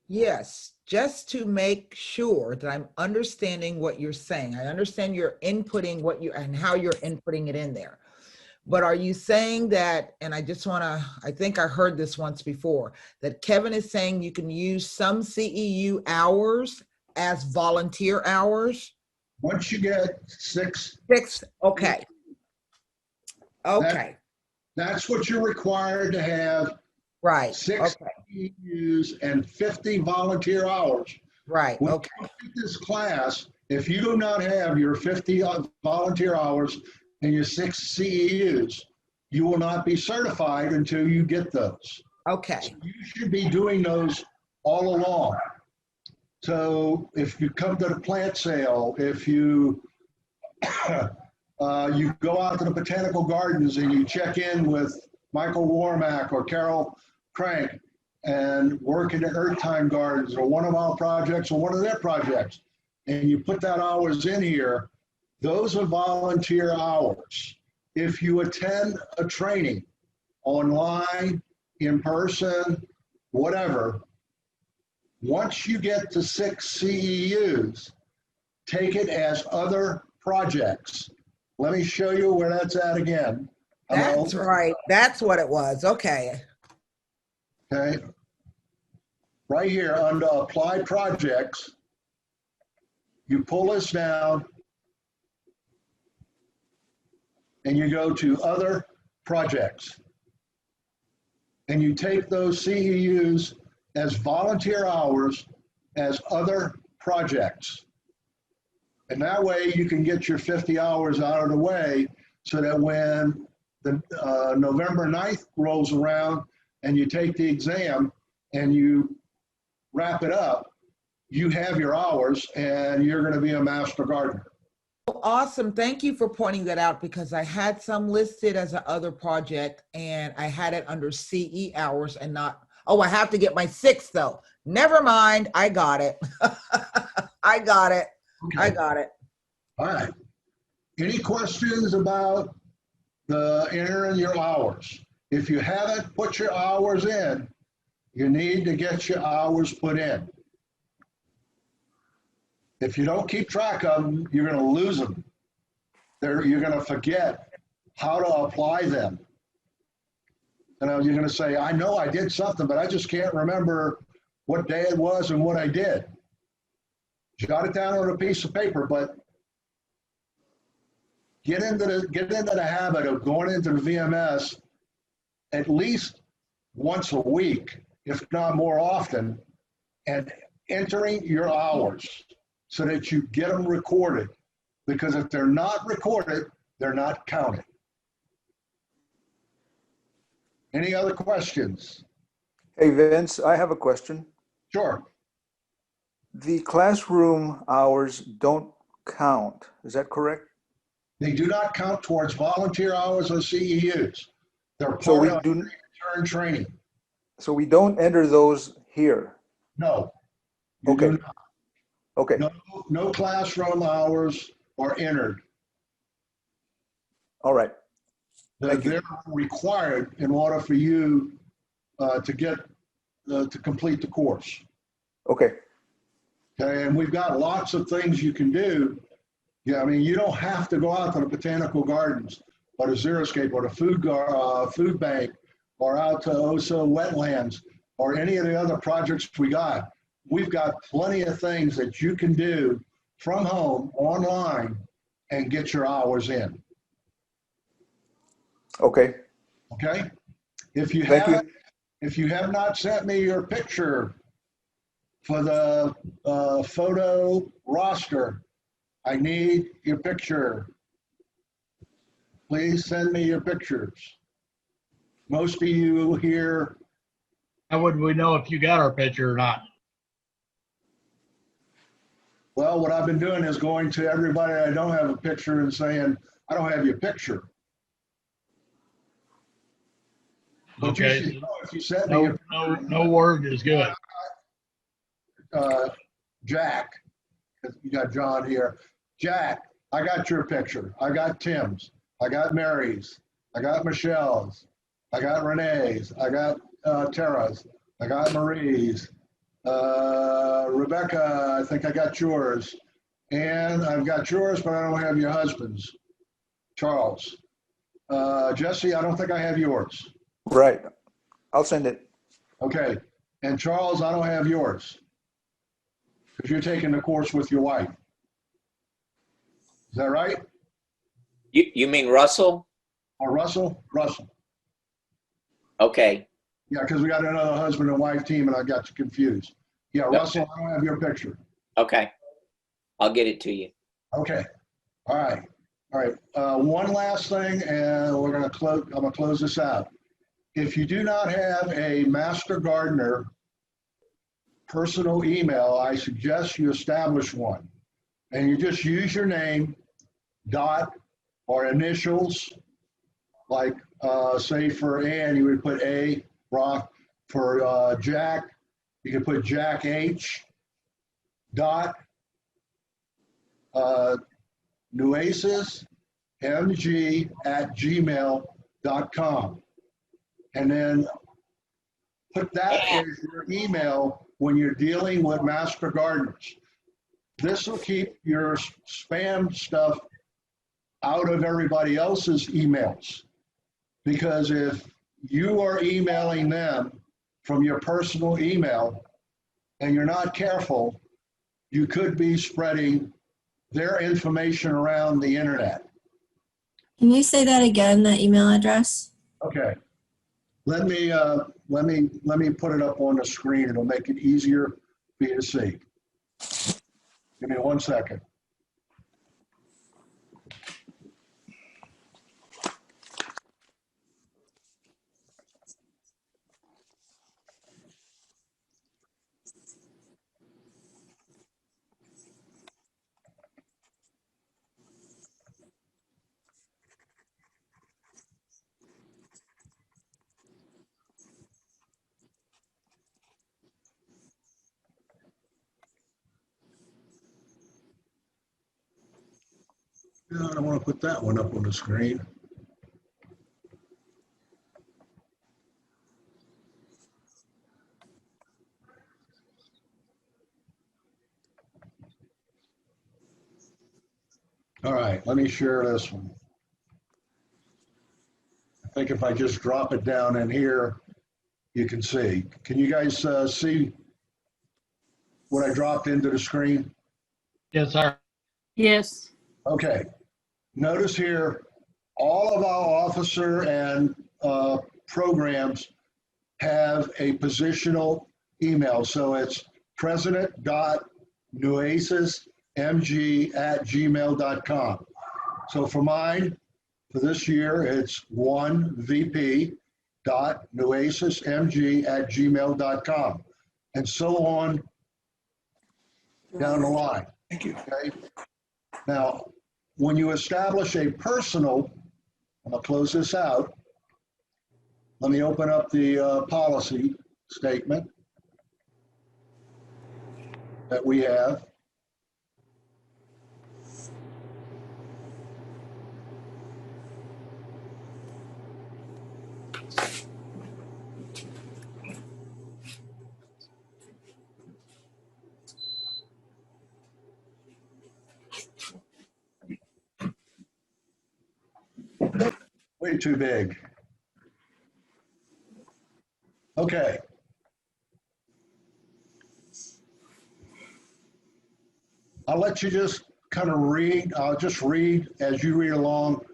B: Yes, just to make sure that I'm understanding what you're saying. I understand you're inputting what you and how you're inputting it in there. But are you saying that, and I just want to, I think I heard this once before, that Kevin is saying you can use some CEU hours as volunteer hours?
F: Once you get 6,
B: 6, okay. Okay,
F: that's what you're required to have,
B: right,
F: 6
B: okay,
F: CEUs and 50 volunteer hours.
B: right,
F: When
B: okay,
F: you take this class, if you do not have your 50 volunteer hours and your 6 CEUs, you will not be certified until you get those.
B: okay,
F: You should be doing those all along. So if you come to the plant sale, if you you go out to the botanical gardens and you check in with Michael Warmack or Carol Crank and work in the Earth Time Gardens or one of our projects or one of their projects, and you put that hours in here, those are volunteer hours. If you attend a training online, in person, whatever, once you get to 6 CEUs, take it as other projects. Let me show you where that's at again.
B: that's right, that's what it was, okay,
F: Okay. Right here under Apply Projects, you pull this down and you go to Other Projects. And you take those CEUs as volunteer hours as other projects. And that way you can get your 50 hours out of the way so that when the November 9th rolls around and you take the exam and you wrap it up, you have your hours and you're going to be a master gardener.
B: awesome, thank you for pointing that out, because I had some listed as a other project, and I had it under CE hours and not, oh, I have to get my 6 though, never mind, I got it. I got it,
F: Okay.
B: I got it.
F: All right. Any questions about the entering your hours? If you haven't put your hours in, you need to get your hours put in. If you don't keep track of them, you're going to lose them. You're going to forget how to apply them. And you're going to say, I know I did something, but I just can't remember what day it was and what I did. Jot it down on a piece of paper, but get into the habit of going into the VMS at least once a week, if not more often, and entering your hours so that you get them recorded. Because if they're not recorded, they're not counted. Any other questions?
J: Hey, Vince, I have a question.
F: Sure.
J: The classroom hours don't count. Is that correct?
F: They do not count towards volunteer hours or CEUs. They're
J: So
F: part
J: we
F: of
J: do,
F: return training.
J: so we don't enter those here.
F: No. You
J: Okay.
F: do not.
J: Okay.
F: No classroom hours are entered.
J: All right. Thank you.
F: They're required in order for you to complete the course.
J: Okay.
F: Okay, and we've got lots of things you can do. Yeah, I mean, you don't have to go out to the botanical gardens or the xeriscape or the food bank or out to Oso wetlands or any of the other projects we got. We've got plenty of things that you can do from home, online, and get your hours in.
J: Okay.
F: Okay? If you have not sent me your picture for the photo roster, I need your picture. Please send me your pictures. Most of you here,
E: How would we know if you got our picture or not?
F: well, what I've been doing is going to everybody I don't have a picture and saying, I don't have your picture.
E: Okay.
F: If you sent me
E: No word is good.
F: Jack, you got John here. Jack, I got your picture. I got Tim's. I got Mary's. I got Michelle's. I got Renee's. I got Tara's. I got Marie's. Rebecca, I think I got yours. And I've got yours, but I don't have your husband's. Charles. Jesse, I don't think I have yours.
J: Right. I'll send it.
F: Okay. And Charles, I don't have yours. Because you're taking the course with your wife. that right?
K: You mean Russell?
F: Or Russell? Russell.
K: Okay.
F: Yeah, because we got another husband and wife team and I got you confused. Yeah, Russell, I don't have your picture.
K: Okay. I'll get it to you.
F: Okay. All right. All right. One last thing, and we're going to close. I'm going to close this out. If you do not have a Master Gardener personal email, I suggest you establish one. And you just use your name, dot, or initials, like say for Ann, you would put A, Rock. For Jack, you could put Jack H, dot, nuesismg@gmail.com. And then put that as your email when you're dealing with Master Gardeners. This will keep your spam stuff out of everybody else's emails. Because if you are emailing them from your personal email and you're not careful, you could be spreading their information around the internet.
H: Can you say that again, that email address?
F: Okay. Let me put it up on the screen. It'll make it easier for you to see. Give me 1 second. No, I don't want to put that one up on the screen. All right, let me share this one. I think if I just drop it down in here, you can see. Can you guys see what I dropped into the screen?
E: Yes, sir.
D: Yes.
F: Okay. Notice here, all of our officer and programs have a positional email. So it's president.nuesismg@gmail.com. So for mine, for this year, it's 1vp.nuesismg@gmail.com, and so on down the line.
J: Thank you.
F: Okay. Now, when you establish a personal, I'm going to close this out. Let me open up the policy statement that we have. Way too big. Okay. I'll let you just kind of read. I'll just read as you read along.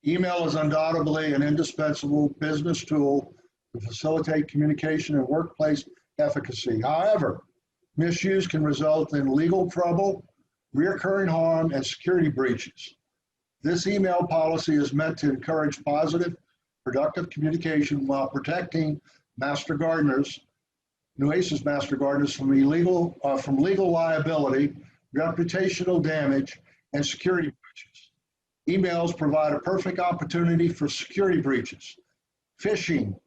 F: Email is undoubtedly an indispensable business tool to facilitate communication and workplace efficacy. However, misuse can result in legal trouble, recurring harm, and security breaches. This email policy is meant to encourage positive, productive communication while protecting Master Gardeners, Nuesis Master Gardeners from legal liability, reputational damage, and security breaches. Emails provide a perfect opportunity for security breaches, phishing,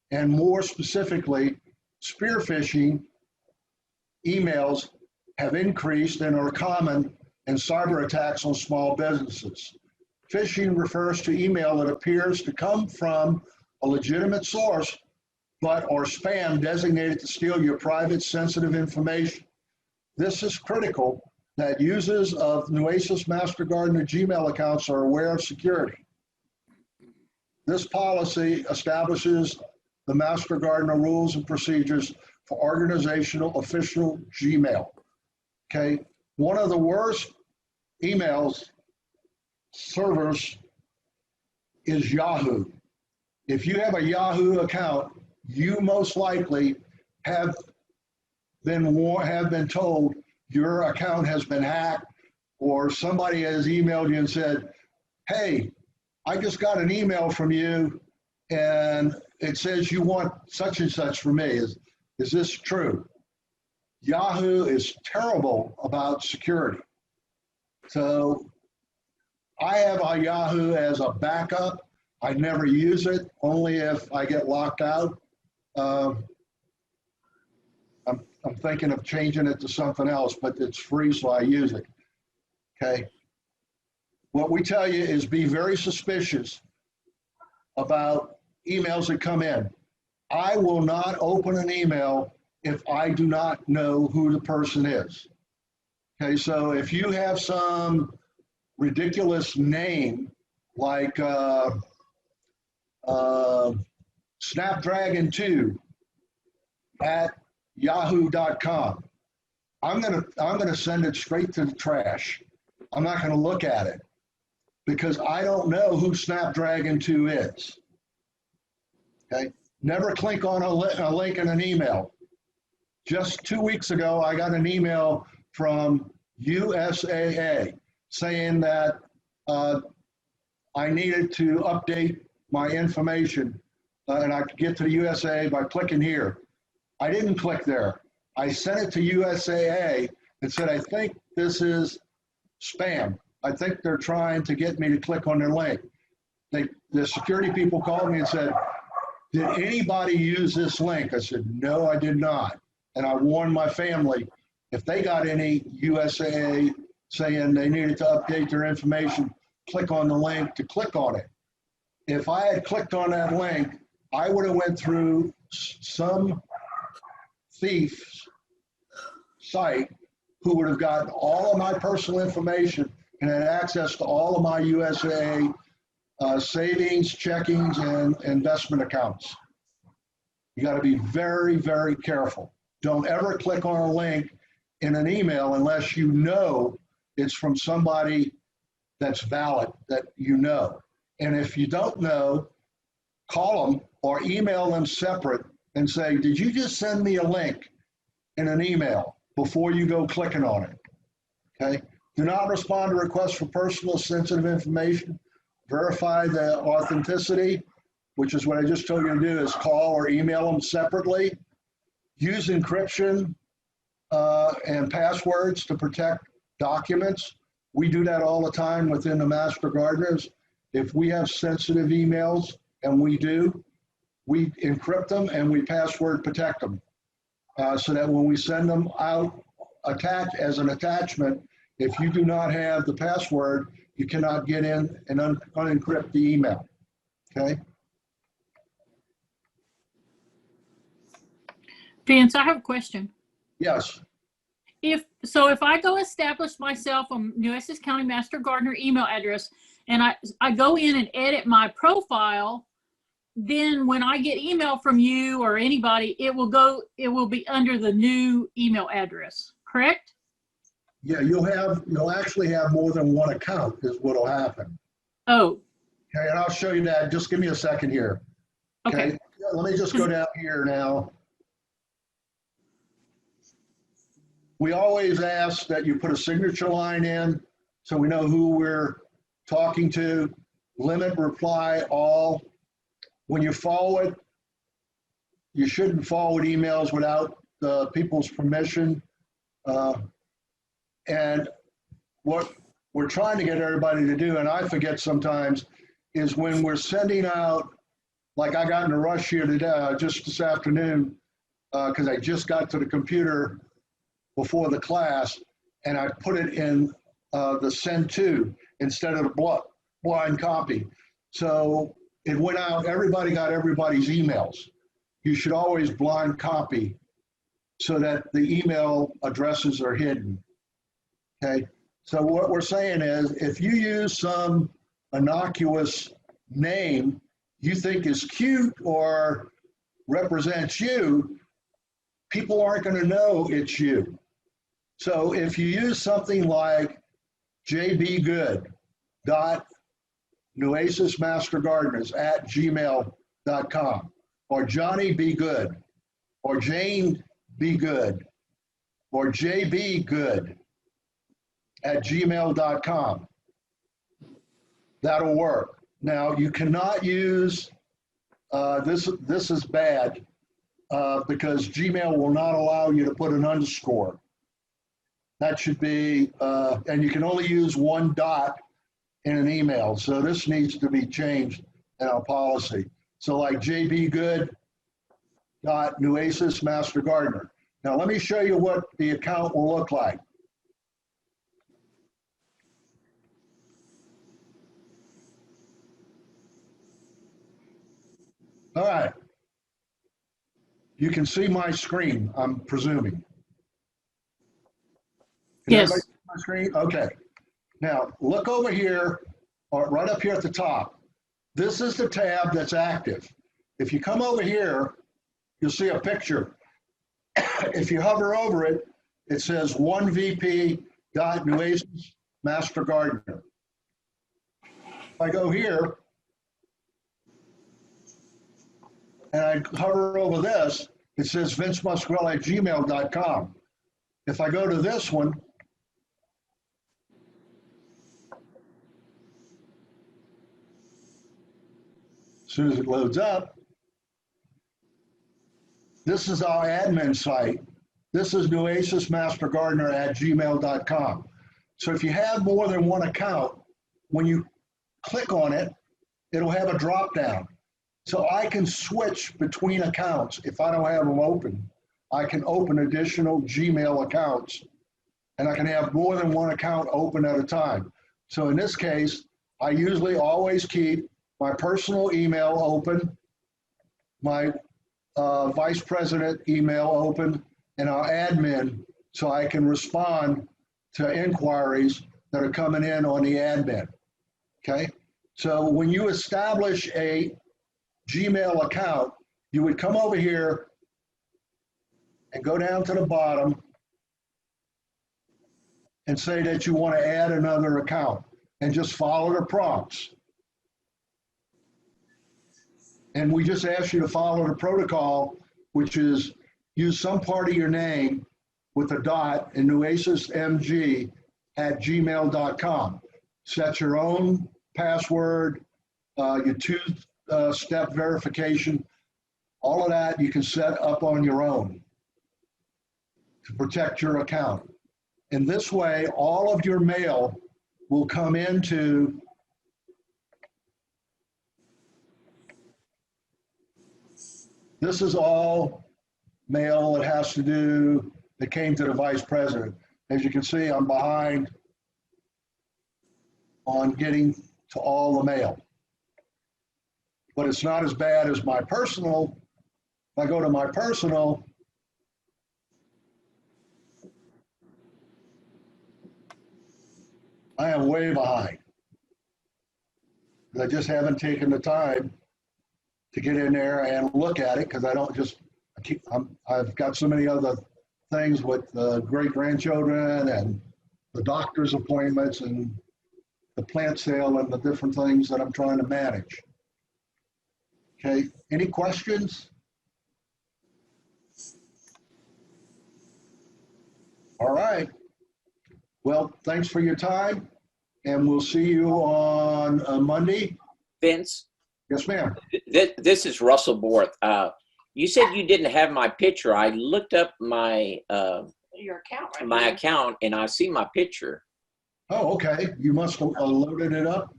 F: and more specifically, spear phishing emails have increased and are common in cyber attacks on small businesses. Phishing refers to email that appears to come from a legitimate source, but or spam designated to steal your private sensitive information. This is critical that users of Nuesis Master Gardener Gmail accounts are aware of security. This policy establishes the Master Gardener rules and procedures for organizational official Gmail. Okay, one of the worst emails servers is Yahoo. If you have a Yahoo account, you most likely have been told your account has been hacked, or somebody has emailed you and said, hey, I just got an email from you and it says you want such and such for me. Is this true? Yahoo is terrible about security. So I have a Yahoo as a backup. I never use it, only if I get locked out. I'm thinking of changing it to something else, but it's free, so I use it. Okay. What we tell you is be very suspicious about emails that come in. I will not open an email if I do not know who the person is. Okay, so if you have some ridiculous name like Snapdragon2 at yahoo.com, I'm gonna send it straight to the trash. I'm not gonna look at it because I don't know who Snapdragon 2 is. Okay, never click on a link in an email. Just 2 weeks ago, I got an email from USAA saying that I needed to update my information and I could get to the USAA by clicking here. I didn't click there. I sent it to USAA and said, I think this is spam. I think they're trying to get me to click on their link. The security people called me and said, did anybody use this link? I said, no, I did not. And I warned my family, if they got any USAA saying they needed to update their information, click on the link to click on it. If I had clicked on that link, I would have went through some thief's site who would have gotten all of my personal information and had access to all of my USAA savings, checkings, and investment accounts. You got to be very, very careful. Don't ever click on a link in an email unless you know it's from somebody that's valid, that you know. And if you don't know, call them or email them separate and say, did you just send me a link in an email before you go clicking on it? Okay. Do not respond to requests for personal sensitive information. Verify the authenticity, which is what I just told you to do, is call or email them separately. Use encryption and passwords to protect documents. We do that all the time within the Master Gardeners. If we have sensitive emails, and we do, we encrypt them and we password protect them so that when we send them out as an attachment, if you do not have the password, you cannot get in and unencrypt the email, okay?
D: Vince, I have a question.
F: Yes.
D: If I go establish myself a Nueces County Master Gardener email address and I go in and edit my profile, then when I get email from you or anybody, it will be under the new email address, correct?
F: Yeah, you'll actually have more than one account is what'll happen.
D: Oh.
F: Okay, and I'll show you that. Just give me a second here. Okay. Let me just go down here now. We always ask that you put a signature line in so we know who we're talking to. Limit reply all. When you forward, you shouldn't forward emails without the people's permission. And what we're trying to get everybody to do, and I forget sometimes, is when we're sending out, like I got in a rush here today, just this afternoon, because I just got to the computer before the class, and I put it in the send to instead of the blind copy. So it went out, everybody got everybody's emails. You should always blind copy so that the email addresses are hidden. Okay, so what we're saying is if you use some innocuous name you think is cute or represents you, people aren't going to know it's you. So if you use something like JB Good dot nuasismastergardeners@gmail.com, or Johnny Be Good, or Jane Be Good, or JB Good @gmail.com. That'll work. Now, you cannot use, this is bad, because Gmail will not allow you to put an underscore. That should be, and you can only use one dot in an email. So this needs to be changed in our policy. So like jbgood.nuasismastergardener. Now let me show you what the account will look like. All right. You can see my screen, I'm presuming. Can
D: Yes.
F: everybody see my screen? Okay. Now look over here, or right up here at the top. This is the tab that's active. If you come over here, you'll see a picture. If you hover over it, it says 1vp.nuasismastergardener. If I go here and I hover over this, it says vincemusgrell@gmail.com. If I go to this one, as soon as it loads up, this is our admin site. This is nuasismastergardener@gmail.com. So if you have more than one account, when you click on it, it'll have a drop down. So I can switch between accounts. If I don't have them open, I can open additional Gmail accounts, and I can have more than one account open at a time. So in this case, I usually always keep my personal email open, my vice president email open, and our admin, so I can respond to inquiries that are coming in on the admin. Okay? So when you establish a Gmail account, you would come over here and go down to the bottom and say that you want to add another account, and just follow the prompts. And we just ask you to follow the protocol, which is use some part of your name with a dot in nuasismg@gmail.com. Set your own password, your two-step verification, all of that you can set up on your own to protect your account. In this way, all of your mail will come into this is all mail that has to do, that came to the vice president. As you can see, I'm behind on getting to all the mail. But it's not as bad as my personal. If I go to my personal, I am way behind. I just haven't taken the time to get in there and look at it, because I don't just, I've got so many other things with great-grandchildren and the doctor's appointments and the plant sale and the different things that I'm trying to manage. Okay, any questions? All right. Well, thanks for your time, and we'll see you on Monday.
K: Vince,
F: Yes, ma'am.
K: this is Russell Borth. You said you didn't have my picture. I looked up my
L: Your account, right?
K: my account, and I see my picture.
F: Oh, okay. You must have loaded it up.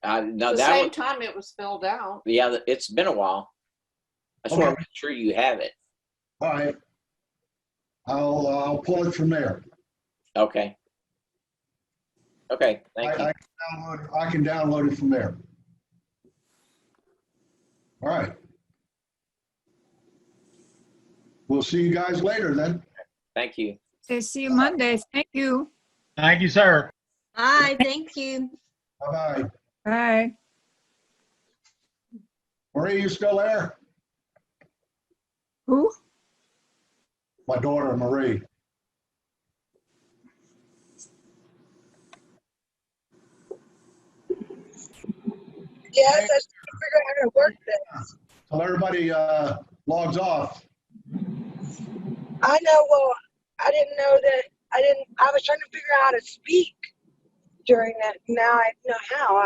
K: No,
L: The
K: that
L: same
K: was,
L: time it was filled out.
K: yeah, it's been a while. I just want
F: Okay.
K: to make sure you have it.
F: All right. I'll pull it from there.
K: Okay. Okay, thank you.
F: I can download it from there. All right. We'll see you guys later then.
K: Thank you.
I: Okay, see you Monday. Thank you.
E: Thank you, sir.
G: Hi, thank you.
F: Bye-bye.
I: Bye.
F: Marie, you still there?
I: Who?
F: My daughter, Marie.
M: Yes, I was trying to figure out how to work this.
F: Till everybody logs off.
M: I know, well, I didn't know that, I was trying to figure out how to speak during that. Now I know how.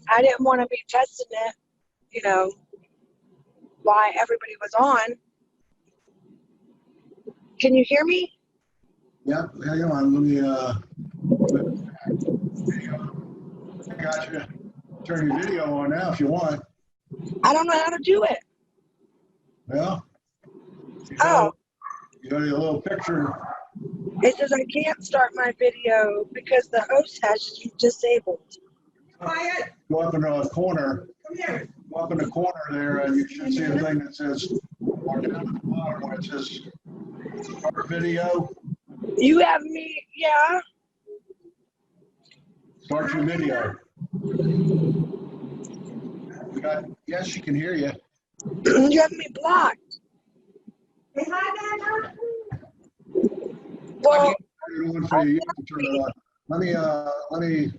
M: I didn't want to be testing it, you know, while everybody was on. Can you hear me?
F: Yeah, hang on. Let me, I got you. Turn your video on now if you want.
M: I don't know how to do it.
F: Well,
M: Oh,
F: you got a little picture.
M: it says I can't start my video because the host has you disabled.
F: Quiet. Go up in the corner. Come here. Go up in the corner there, and you should see a thing that says, or down at the bottom where it says start video.
M: You have me, yeah.
F: Start your video. We got, yes, she can hear you.
M: You have me blocked.
F: Say hi, Dad.
M: Well,
F: I can't turn it on for you. You have to turn it on. Let me